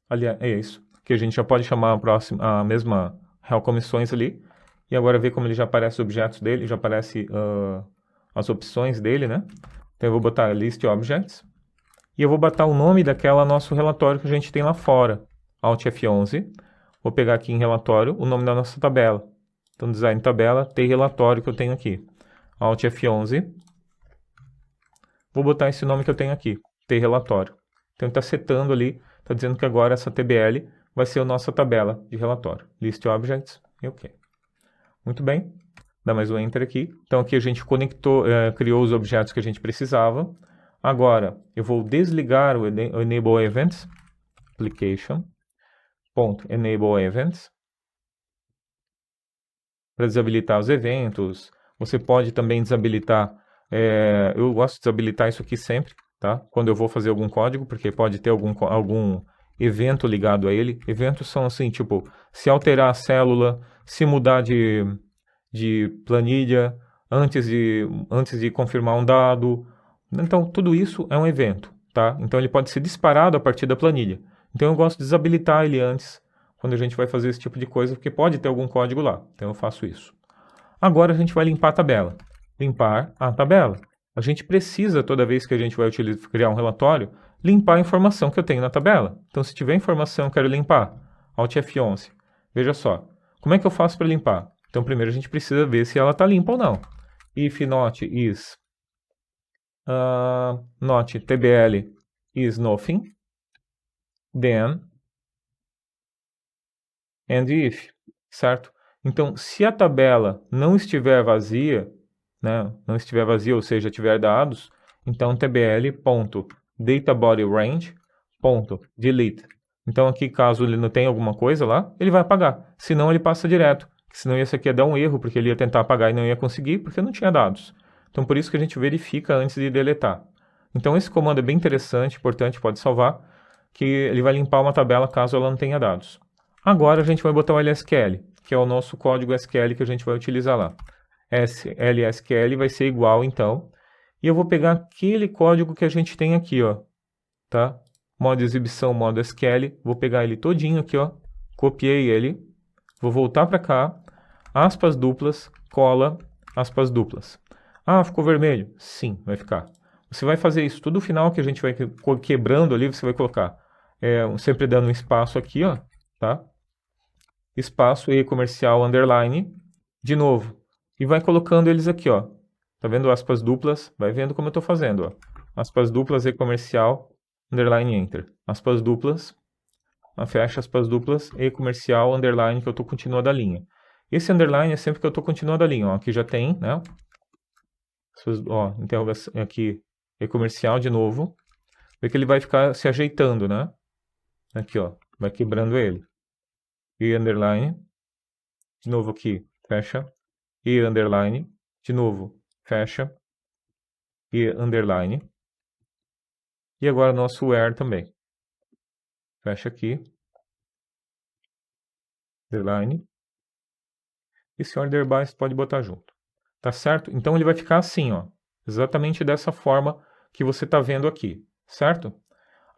Speaker 1: Aliás, é isso. Que a gente já pode chamar a mesma hel comissões ali. E agora ver como ele já aparece os objetos dele, já aparece as opções dele, né? Então eu vou botar list objects. E eu vou botar o nome daquela nosso relatório que a gente tem lá fora. Alt F11. Vou pegar aqui em relatório o nome da nossa tabela. Então, design tabela, tem relatório que eu tenho aqui. Alt F11, vou botar esse nome que eu tenho aqui, T relatório. Então está setando ali, está dizendo que agora essa TBL vai ser a nossa tabela de relatório. List Objects e OK. Muito bem, dá mais um Enter aqui. Então aqui a gente conectou, criou os objetos que a gente precisava. Agora eu vou desligar o Enable Events, application.enable events, para desabilitar os eventos. Você pode também desabilitar, eu gosto de desabilitar isso aqui sempre, tá? Quando eu vou fazer algum código, porque pode ter algum evento ligado a ele. Eventos são assim, tipo, se alterar a célula, se mudar de planilha, antes de confirmar um dado. Então, tudo isso é um evento, tá? Então, ele pode ser disparado a partir da planilha. Então, eu gosto de desabilitar ele antes, quando a gente vai fazer esse tipo de coisa, porque pode ter algum código lá. Então, eu faço isso. Agora a gente vai limpar a tabela. Limpar a tabela. A gente precisa, toda vez que a gente vai criar um relatório, limpar a informação que eu tenho na tabela. Então, se tiver informação que eu quero limpar, Alt F11. Veja só, como é que eu faço para limpar? Então, primeiro a gente precisa ver se ela está limpa ou não. If not is not tbl is nothing, then and if, certo? Então, se a tabela não estiver vazia, né, ou seja, tiver dados, então tbl.dataBodyRange.delete. Então, aqui, caso ele não tenha alguma coisa lá, ele vai apagar. Senão, ele passa direto. Senão, esse aqui ia dar um erro, porque ele ia tentar apagar e não ia conseguir, porque não tinha dados. Então, por isso que a gente verifica antes de deletar. Então, esse comando é bem interessante, importante, pode salvar, que ele vai limpar uma tabela caso ela não tenha dados. Agora, a gente vai botar o LSQL, que é o nosso código SQL que a gente vai utilizar lá. LSQL vai ser igual, então, e eu vou pegar aquele código que a gente tem aqui, ó, tá? Modo exibição, modo SQL, vou pegar ele todinho aqui, ó, copiei ele, vou voltar para cá, aspas duplas, cola, aspas duplas. Ah, ficou vermelho? Sim, vai ficar. Você vai fazer isso tudo no final que a gente vai quebrando ali, você vai colocar sempre dando um espaço aqui, ó, tá? Espaço e comercial underline, de novo. E vai colocando eles aqui, ó. Tá vendo aspas duplas? Vai vendo como eu estou fazendo, ó. Aspas duplas e comercial, underline enter. Aspas duplas, fecha aspas duplas e comercial, underline, que eu estou continuando a linha. Esse underline é sempre que eu estou continuando a linha, ó. Aqui já tem, né? Ó, interrogação aqui e comercial de novo. Vê que ele vai ficar se ajeitando, né? Aqui, ó. Vai quebrando ele. E underline. De novo aqui, fecha. E underline. De novo, fecha. E underline. E agora nosso where também. Fecha aqui. Underline. Esse order by você pode botar junto. Tá certo? Então ele vai ficar assim, ó. Exatamente dessa forma que você está vendo aqui. Certo?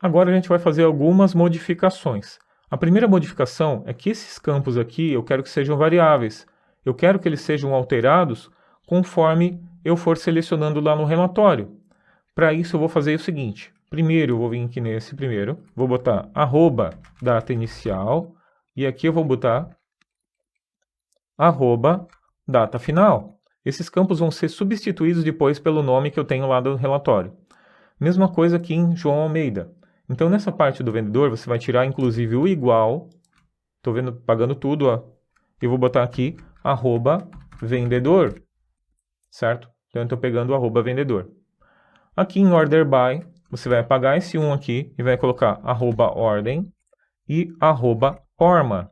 Speaker 1: Agora a gente vai fazer algumas modificações. A primeira modificação é que esses campos aqui eu quero que sejam variáveis. Eu quero que eles sejam alterados conforme eu for selecionando lá no relatório. Para isso eu vou fazer o seguinte. Primeiro eu vou vir aqui nesse primeiro, vou botar arroba data inicial e aqui eu vou botar arroba data final. Esses campos vão ser substituídos depois pelo nome que eu tenho lá do relatório. Mesma coisa aqui em João Almeida. Então, nessa parte do vendedor, você vai tirar, inclusive, o igual. Estou vendo, pagando tudo, ó. Eu vou botar aqui, arroba vendedor. Certo? Então, eu estou pegando o arroba vendedor. Aqui em order by, você vai apagar esse 1 aqui e vai colocar arroba ordem e arroba forma.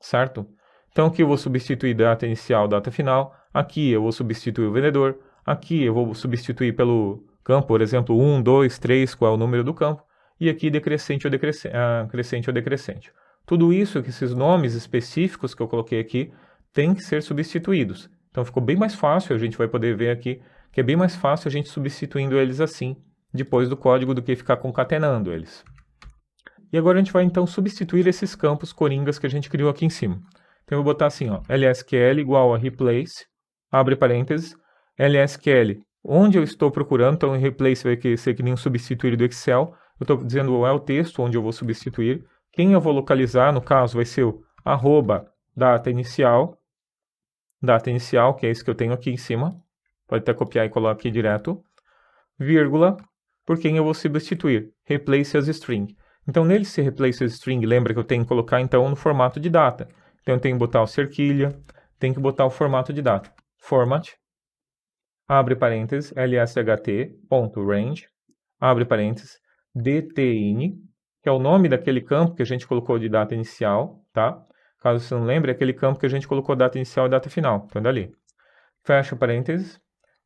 Speaker 1: Certo? Então, aqui eu vou substituir data inicial, data final. Aqui eu vou substituir o vendedor. Aqui eu vou substituir pelo campo, por exemplo, 1, 2, 3, qual é o número do campo. E aqui decrescente ou crescente ou decrescente. Tudo isso, esses nomes específicos que eu coloquei aqui, tem que ser substituídos. Então ficou bem mais fácil, a gente vai poder ver aqui, que é bem mais fácil a gente substituindo eles assim, depois do código, do que ficar concatenando eles. E agora a gente vai então substituir esses campos coringas que a gente criou aqui em cima. Então eu vou botar assim, ó, lsql igual a replace, abre parênteses, lsql, onde eu estou procurando, então replace vai ser que nem um substituir do Excel, eu estou dizendo é o texto onde eu vou substituir, quem eu vou localizar, no caso, vai ser o arroba data inicial, que é isso que eu tenho aqui em cima, pode até copiar e colar aqui direto, vírgula, por quem eu vou substituir, replace as string. Então, nele se replace as string, lembra que eu tenho que colocar então no formato de data. Então, eu tenho que botar o cerquilha, tenho que botar o formato de data. Format, abre parênteses, lsht.range, abre parênteses, dtin, que é o nome daquele campo que a gente colocou de data inicial, tá? Caso você não lembre, é aquele campo que a gente colocou data inicial e data final, então é dali. Fecha parênteses,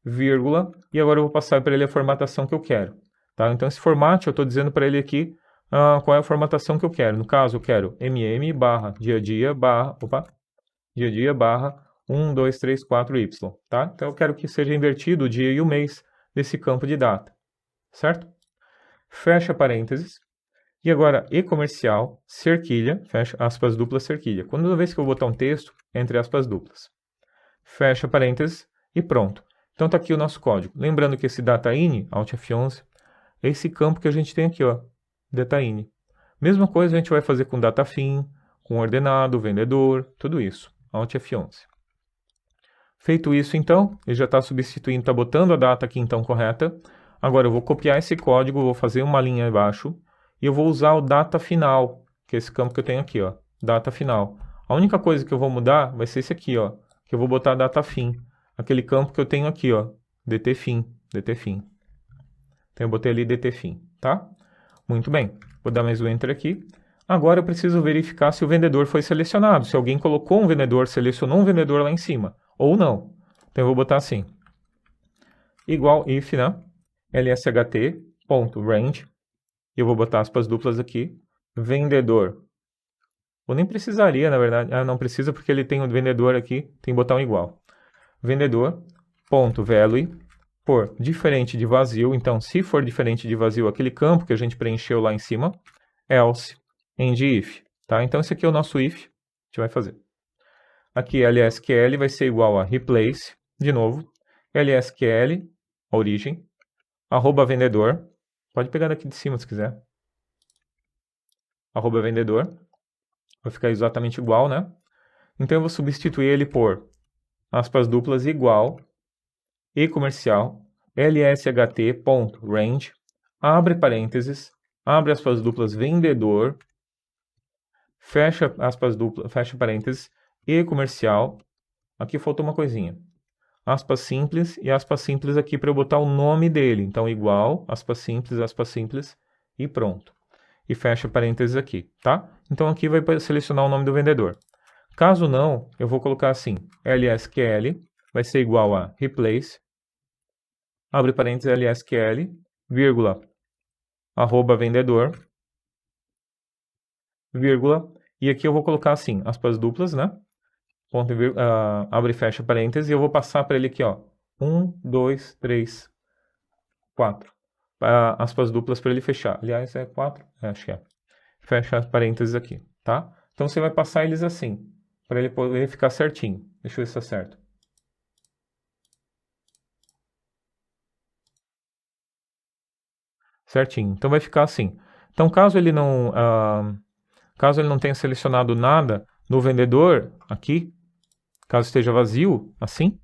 Speaker 1: vírgula, e agora eu vou passar para ele a formatação que eu quero, tá? Então esse format eu estou dizendo para ele aqui qual é a formatação que eu quero. No caso, eu quero dia-a-dia barra 1, 2, 3, 4y, tá? Então eu quero que seja invertido o dia e o mês desse campo de data, certo? Fecha parênteses, e agora e comercial, cerquilha, fecha aspas duplas, cerquilha. Toda vez que eu botar um texto, entre aspas duplas. Fecha parênteses e pronto. Então está aqui o nosso código. Lembrando que esse data_in, Alt F11, é esse campo que a gente tem aqui, ó, data_in. Mesma coisa a gente vai fazer com data_fin, com ordenado, vendedor, tudo isso. Alt F11. Feito isso, então, ele já está substituindo, está botando a data aqui então correta. Agora eu vou copiar esse código, vou fazer uma linha abaixo e eu vou usar o data final, que é esse campo que eu tenho aqui, ó, data final. A única coisa que eu vou mudar vai ser esse aqui, ó, que eu vou botar data fim, aquele campo que eu tenho aqui, ó, dtfim. Então eu botei ali dtfim, tá? Muito bem, vou dar mais um enter aqui. Agora eu preciso verificar se o vendedor foi selecionado, se alguém colocou um vendedor, selecionou um vendedor lá em cima, ou não. Então eu vou botar assim, igual if, né? lsht.range, e eu vou botar aspas duplas aqui, vendedor. Ou nem precisaria, na verdade. Não precisa porque ele tem um vendedor aqui, tem que botar um igual. Vendedor.value por diferente de vazio. Então, se for diferente de vazio, aquele campo que a gente preencheu lá em cima, else, end if. Tá? Então, esse aqui é o nosso if, a gente vai fazer. Aqui, lsql vai ser igual a replace, de novo, lsql, origem, vendedor, pode pegar daqui de cima se quiser, vendedor, vai ficar exatamente igual, né? Então eu vou substituir ele por aspas duplas igual e comercial, lsht.range, abre parênteses, abre aspas duplas vendedor, fecha aspas duplas, fecha parênteses, e comercial. Aqui faltou uma coisinha. Aspas simples e aspas simples aqui para eu botar o nome dele. Então, igual, aspas simples e pronto. E fecha parênteses aqui, tá? Então, aqui vai selecionar o nome do vendedor. Caso não, eu vou colocar assim, lsql vai ser igual a replace, abre parênteses, lsql, vírgula, arroba vendedor, vírgula, e aqui eu vou colocar assim, aspas duplas, né? Ponto, abre e fecha parênteses, e eu vou passar para ele aqui, ó, 1, 2, 3, 4. Aspas duplas para ele fechar. Aliás, é 4? Acho que é. Fecha parênteses aqui, tá? Então você vai passar eles assim, para ele poder ficar certinho. Deixa eu ver se está certo. Certinho. Então vai ficar assim. Então caso ele não tenha selecionado nada no vendedor aqui, caso esteja vazio, assim,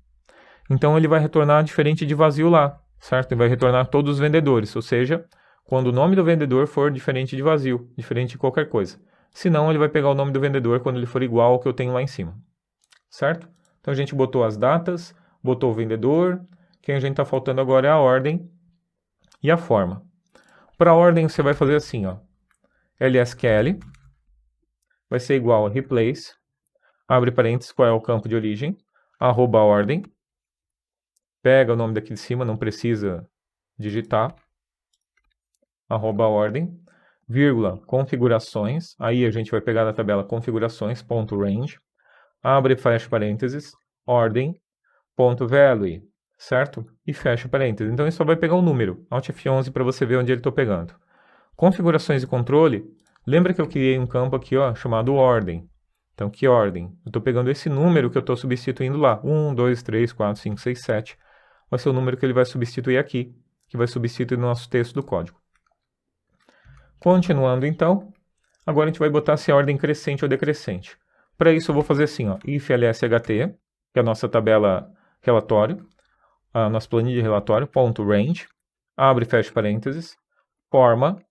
Speaker 1: então ele vai retornar diferente de vazio lá, certo? Ele vai retornar todos os vendedores, ou seja, quando o nome do vendedor for diferente de vazio, diferente de qualquer coisa. Se não, ele vai pegar o nome do vendedor quando ele for igual ao que eu tenho lá em cima, certo? Então a gente botou as datas, botou o vendedor, quem a gente está faltando agora é a ordem e a forma. Para a ordem você vai fazer assim, ó, lsql vai ser igual a replace, abre parênteses, qual é o campo de origem, arroba ordem, pega o nome daqui de cima, não precisa digitar, arroba ordem, vírgula, configurações, aí a gente vai pegar da tabela configurações.range, abre e fecha parênteses, ordem, ponto value, certo? E fecha parênteses. Então, isso só vai pegar um número, Alt F11 para você ver onde ele está pegando. Configurações e controle, lembra que eu criei um campo aqui, ó, chamado ordem. Então, que ordem? Eu estou pegando esse número que eu estou substituindo lá. 1, 2, 3, 4, 5, 6, 7. Vai ser o número que ele vai substituir aqui, que vai substituir no nosso texto do código. Continuando, então, agora a gente vai botar se é ordem crescente ou decrescente. Para isso, eu vou fazer assim, ó, if lsht, que é a nossa tabela relatório, a nossa planilha de relatório, ponto range, abre e fecha parênteses, forma,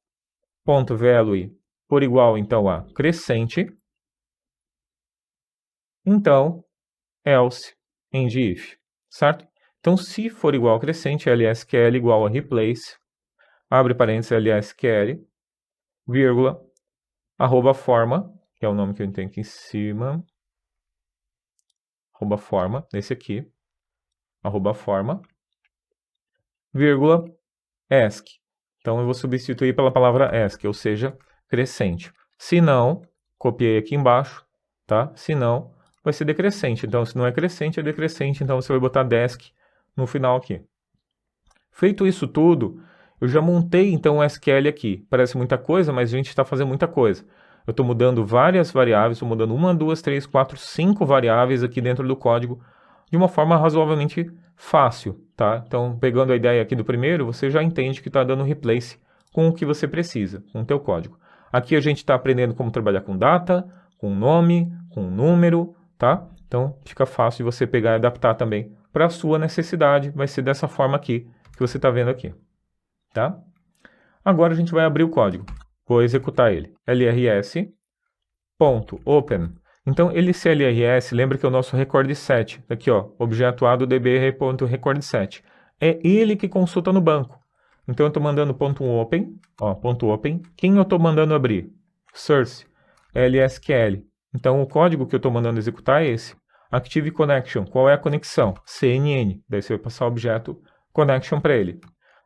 Speaker 1: ponto value, por igual, então, a crescente, então, else, end if, certo? Então, se for igual a crescente, lsql igual a replace, abre parênteses, lsql, vírgula, arroba forma, que é o nome que eu tenho aqui em cima, arroba forma, nesse aqui, arroba forma, vírgula, ask. Então, eu vou substituir pela palavra ask, ou seja, crescente. Se não, copiei aqui embaixo, tá? Se não, vai ser decrescente. Então, se não é crescente, é decrescente. Então, você vai botar desk no final aqui. Feito isso tudo, eu já montei, então, o SQL aqui. Parece muita coisa, mas a gente está fazendo muita coisa. Eu estou mudando várias variáveis, estou mudando 1, 2, 3, 4, 5 variáveis aqui dentro do código de uma forma razoavelmente fácil, tá? Então, pegando a ideia aqui do primeiro, você já entende que está dando replace com o que você precisa, com o teu código. Aqui a gente está aprendendo como trabalhar com data, com nome, com número, tá? Então, fica fácil de você pegar e adaptar também para a sua necessidade. Vai ser dessa forma aqui que você está vendo aqui, tá? Agora a gente vai abrir o código. Vou executar ele. lrs.open. Então, esse LRS, lembra que é o nosso record set. Aqui, ó, objeto A do db.recordset. É ele que consulta no banco. Então, eu estou mandando .open, ó, .open. Quem eu estou mandando abrir? Source, lsql. Então, o código que eu estou mandando executar é esse. Active Connection, qual é a conexão? CNN. Daí você vai passar o objeto connection para ele.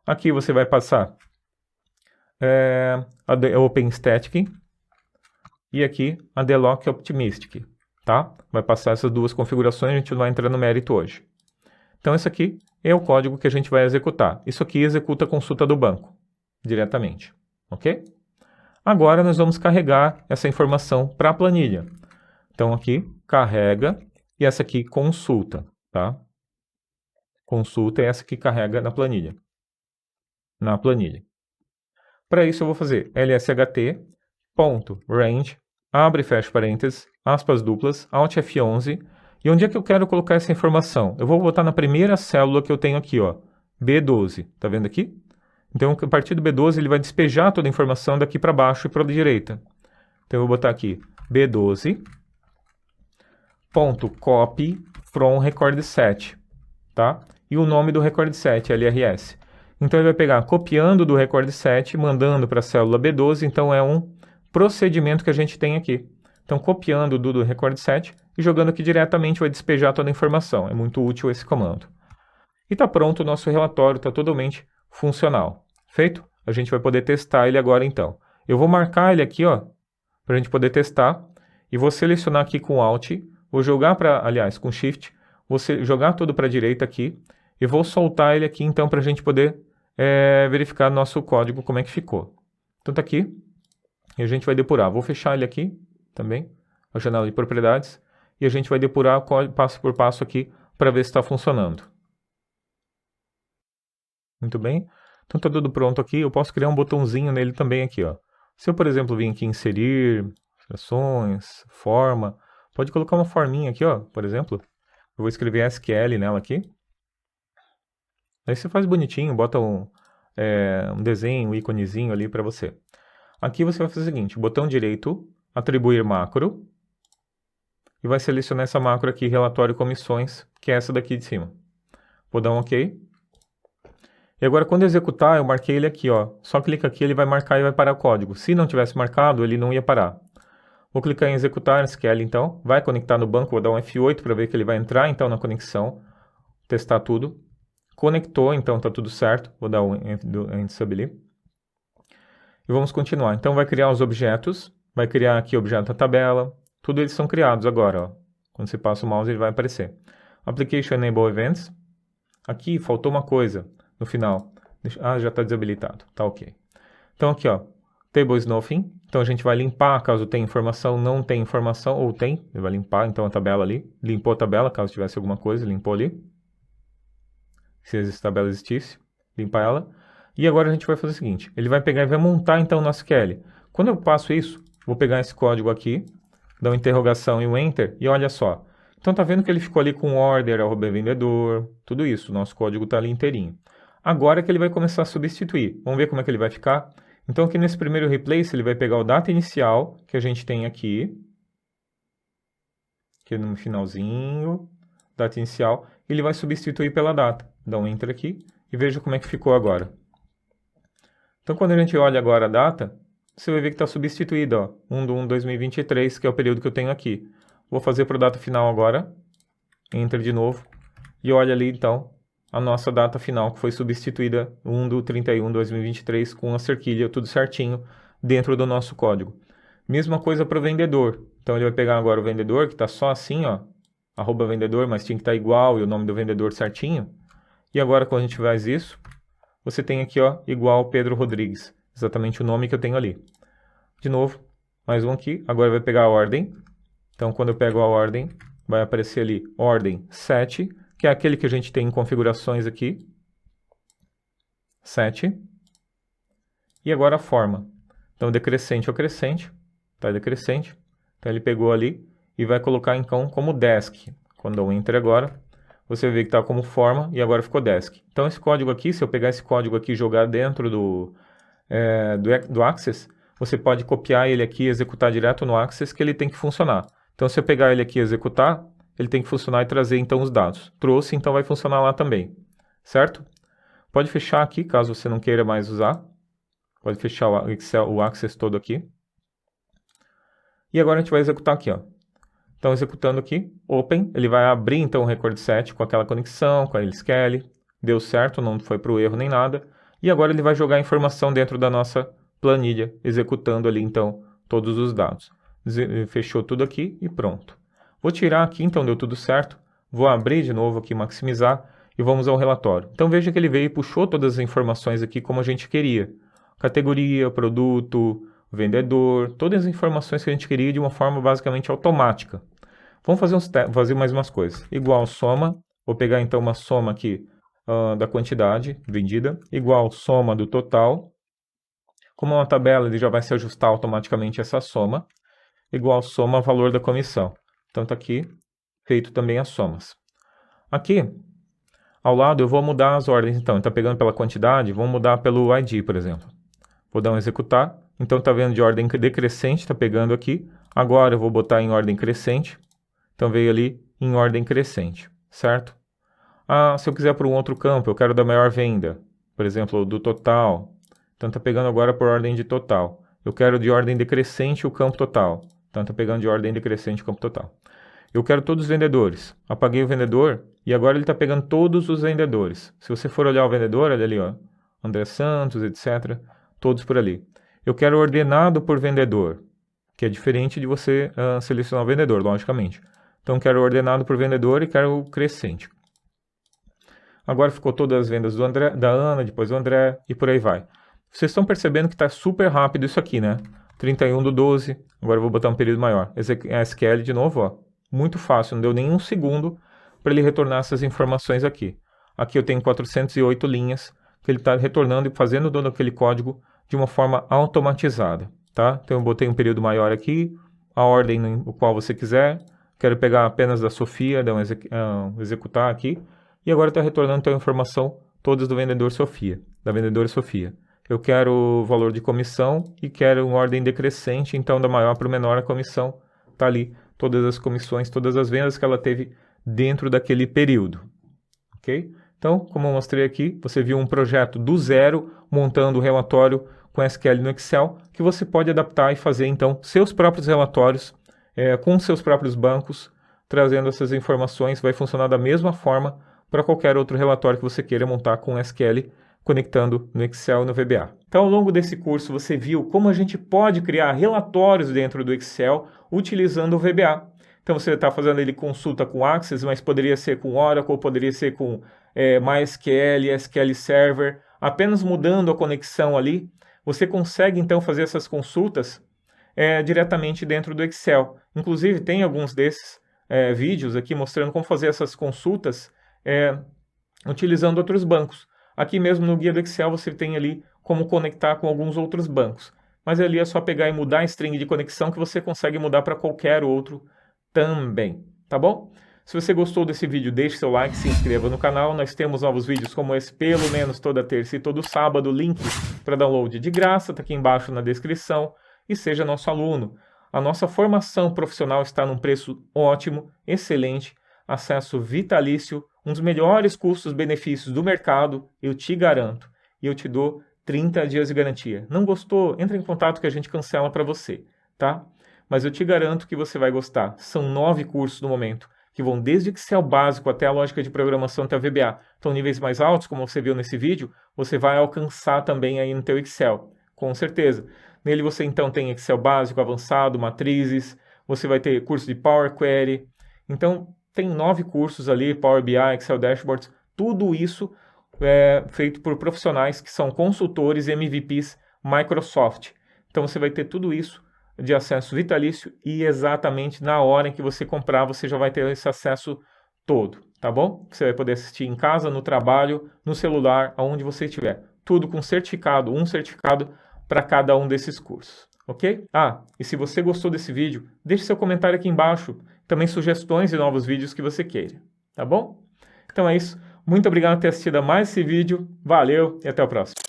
Speaker 1: Aqui você vai passar a Open Static e aqui a Delock Optimistic, tá? Vai passar essas duas configurações, a gente não vai entrar no mérito hoje. Então, esse aqui é o código que a gente vai executar. Isso aqui executa a consulta do banco, diretamente, ok? Agora, nós vamos carregar essa informação para a planilha. Então, aqui, carrega, e essa aqui, consulta, tá? Consulta é essa que carrega na planilha. na planilha. Para isso eu vou fazer lsht.range, abre e fecha parênteses, aspas duplas, Alt F11, e onde é que eu quero colocar essa informação? Eu vou botar na primeira célula que eu tenho aqui, ó, B12, tá vendo aqui? Então, a partir do B12, ele vai despejar toda a informação daqui para baixo e para a direita. Então, eu vou botar aqui B12.copy from record set, tá? E o nome do record set, LRS. Então, ele vai pegar copiando do record set, mandando para a célula B12, então é um procedimento que a gente tem aqui. Então, copiando do record set e jogando aqui diretamente vai despejar toda a informação. É muito útil esse comando. E está pronto o nosso relatório, está totalmente funcional. Feito? A gente vai poder testar ele agora então. Eu vou marcar ele aqui, ó, para a gente poder testar. E vou selecionar aqui com Alt, vou jogar para, aliás, com Shift, vou jogar tudo para a direita aqui e vou soltar ele aqui então para a gente poder verificar nosso código como é que ficou. Então tá aqui e a gente vai depurar. Vou fechar ele aqui também, a janela de propriedades, e a gente vai depurar o código passo por passo aqui para ver se está funcionando. Muito bem. Então está tudo pronto aqui. Eu posso criar um botãozinho nele também aqui, ó. Se eu, por exemplo, vim aqui em inserir, ações, forma, pode colocar uma forminha aqui, ó, por exemplo. Eu vou escrever SQL nela aqui. Aí você faz bonitinho, bota um desenho, um íconezinho ali para você. Aqui você vai fazer o seguinte, botão direito, atribuir macro, e vai selecionar essa macro aqui, relatório comissões, que é essa daqui de cima. Vou dar um OK. E agora, quando eu executar, eu marquei ele aqui, ó. Só clica aqui, ele vai marcar e vai parar o código. Se não tivesse marcado, ele não ia parar. Vou clicar em executar SQL, então. Vai conectar no banco, vou dar um F8 para ver que ele vai entrar, então, na conexão. Testar tudo. Conectou, então tá tudo certo. Vou dar um End Sub ali. E vamos continuar. Então, vai criar os objetos. Vai criar aqui o objeto da tabela. Tudo eles são criados agora, ó. Quando você passa o mouse, ele vai aparecer. Application Enable Events. Aqui, faltou uma coisa. No final, já está desabilitado, tá ok. Então aqui, ó, Table is nothing, então a gente vai limpar caso tenha informação, não tem informação, ou tem, ele vai limpar então a tabela ali, limpou a tabela caso tivesse alguma coisa, limpou ali, se essa tabela existisse, limpar ela, e agora a gente vai fazer o seguinte, ele vai pegar e vai montar então no SQL. Quando eu passo isso, vou pegar esse código aqui, dar uma interrogação e um Enter, e olha só, então tá vendo que ele ficou ali com order, @vendedor, tudo isso, o nosso código tá ali inteirinho. Agora que ele vai começar a substituir. Vamos ver como é que ele vai ficar? Então aqui nesse primeiro replace ele vai pegar o data inicial que a gente tem aqui no finalzinho, data inicial, e ele vai substituir pela data. Dá um Enter aqui e veja como é que ficou agora. Então quando a gente olha agora a data, você vai ver que está substituída, ó, 1/1/2023, que é o período que eu tenho aqui. Vou fazer para a data final agora, Enter de novo, e olha ali então a nossa data final, que foi substituída 1/31/2023 com a cerquilha, tudo certinho, dentro do nosso código. Mesma coisa para o vendedor. Então ele vai pegar agora o vendedor, que está só assim, ó, @vendedor, mas tinha que estar igual e o nome do vendedor certinho. E agora quando a gente faz isso, você tem aqui, ó, igual Pedro Rodrigues, exatamente o nome que eu tenho ali. De novo, mais um aqui, agora vai pegar a ordem. Então quando eu pego a ordem, vai aparecer ali ordem 7, que é aquele que a gente tem em configurações aqui, 7, e agora a forma. Então, decrescente ou crescente, tá decrescente, então ele pegou ali e vai colocar então como desk. Quando dá um Enter agora, você vê que está como forma e agora ficou desk. Então, esse código aqui, se eu pegar esse código aqui e jogar dentro do Access, você pode copiar ele aqui e executar direto no Access, que ele tem que funcionar. Então, se eu pegar ele aqui e executar, ele tem que funcionar e trazer então os dados. Trouxe, então vai funcionar lá também, certo? Pode fechar aqui, caso você não queira mais usar. Pode fechar o Excel, o Access todo aqui. E agora a gente vai executar aqui, ó. Então, executando aqui, Open, ele vai abrir então o record set com aquela conexão, com a SQL. Deu certo, não foi para o erro nem nada. E agora ele vai jogar a informação dentro da nossa planilha, executando ali então todos os dados. Fechou tudo aqui e pronto. Vou tirar aqui, então deu tudo certo. Vou abrir de novo aqui, maximizar, e vamos ao relatório. Então veja que ele veio e puxou todas as informações aqui como a gente queria. Categoria, produto, vendedor, todas as informações que a gente queria de uma forma basicamente automática. Vamos fazer mais umas coisas. Igual soma, vou pegar então uma soma aqui da quantidade vendida, igual soma do total. Como é uma tabela, ele já vai se ajustar automaticamente essa soma, igual soma valor da comissão. Então está aqui, feito também as somas. Aqui, ao lado, eu vou mudar as ordens. Então, está pegando pela quantidade, vamos mudar pelo ID, por exemplo. Vou dar um executar. Então, está vendo de ordem decrescente, está pegando aqui. Agora, eu vou botar em ordem crescente. Então, veio ali em ordem crescente, certo? Se eu quiser para um outro campo, eu quero da maior venda. Por exemplo, do total. Então, está pegando agora por ordem de total. Eu quero de ordem decrescente o campo total. Então, está pegando de ordem decrescente o campo total. Eu quero todos os vendedores. Apaguei o vendedor e agora ele está pegando todos os vendedores. Se você for olhar o vendedor, olha ali, ó, André Santos, etc. Todos por ali. Eu quero ordenado por vendedor, que é diferente de você selecionar o vendedor, logicamente. Então, quero ordenado por vendedor e quero crescente. Agora ficou todas as vendas do André, da Ana, depois do André e por aí vai. Vocês estão percebendo que está super rápido isso aqui, né? 31/12, agora eu vou botar um período maior. SQL de novo, ó. Muito fácil, não deu nem um segundo para ele retornar essas informações aqui. Aqui eu tenho 408 linhas que ele está retornando e fazendo todo aquele código de uma forma automatizada, tá? Então eu botei um período maior aqui, a ordem no qual você quiser. Quero pegar apenas da Sofia, dar executar aqui. E agora está retornando então a informação todas do vendedor Sofia, da vendedora Sofia. Eu quero o valor de comissão e quero uma ordem decrescente, então da maior para o menor a comissão. Está ali todas as comissões, todas as vendas que ela teve dentro daquele período. Ok? Então, como eu mostrei aqui, você viu um projeto do zero, montando o relatório com SQL no Excel, que você pode adaptar e fazer então seus próprios relatórios com seus próprios bancos, trazendo essas informações. Vai funcionar da mesma forma para qualquer outro relatório que você queira montar com SQL, conectando no Excel e no VBA. Então, ao longo desse curso, você viu como a gente pode criar relatórios dentro do Excel utilizando o VBA. Então, você está fazendo ele consulta com Access, mas poderia ser com Oracle, poderia ser com MySQL, SQL Server. Apenas mudando a conexão ali, você consegue, então, fazer essas consultas diretamente dentro do Excel. Inclusive, tem alguns desses vídeos aqui mostrando como fazer essas consultas utilizando outros bancos. Aqui mesmo no guia do Excel você tem ali como conectar com alguns outros bancos. Mas ali é só pegar e mudar a string de conexão que você consegue mudar para qualquer outro também, tá bom? Se você gostou desse vídeo, deixe seu like, se inscreva no canal. Nós temos novos vídeos como esse, pelo menos toda terça e todo sábado. Link para download de graça, está aqui embaixo na descrição. E seja nosso aluno. A nossa formação profissional está num preço ótimo, excelente, acesso vitalício, um dos melhores custos-benefícios do mercado, eu te garanto. E eu te dou 30 dias de garantia. Não gostou? Entra em contato que a gente cancela para você, tá? Mas eu te garanto que você vai gostar. São 9 cursos no momento, que vão desde Excel básico até a lógica de programação até a VBA. Então, níveis mais altos, como você viu nesse vídeo, você vai alcançar também aí no teu Excel, com certeza. Nele você então tem Excel básico, avançado, matrizes, você vai ter curso de Power Query. Então, tem 9 cursos ali, Power BI, Excel Dashboards, tudo isso feito por profissionais que são consultores e MVPs Microsoft. Então você vai ter tudo isso de acesso vitalício e exatamente na hora em que você comprar, você já vai ter esse acesso todo, tá bom? Você vai poder assistir em casa, no trabalho, no celular, aonde você estiver. Tudo com certificado, um certificado para cada um desses cursos, ok? E se você gostou desse vídeo, deixe seu comentário aqui embaixo, também sugestões de novos vídeos que você queira, tá bom? Então é isso, muito obrigado por ter assistido a mais esse vídeo, valeu e até o próximo.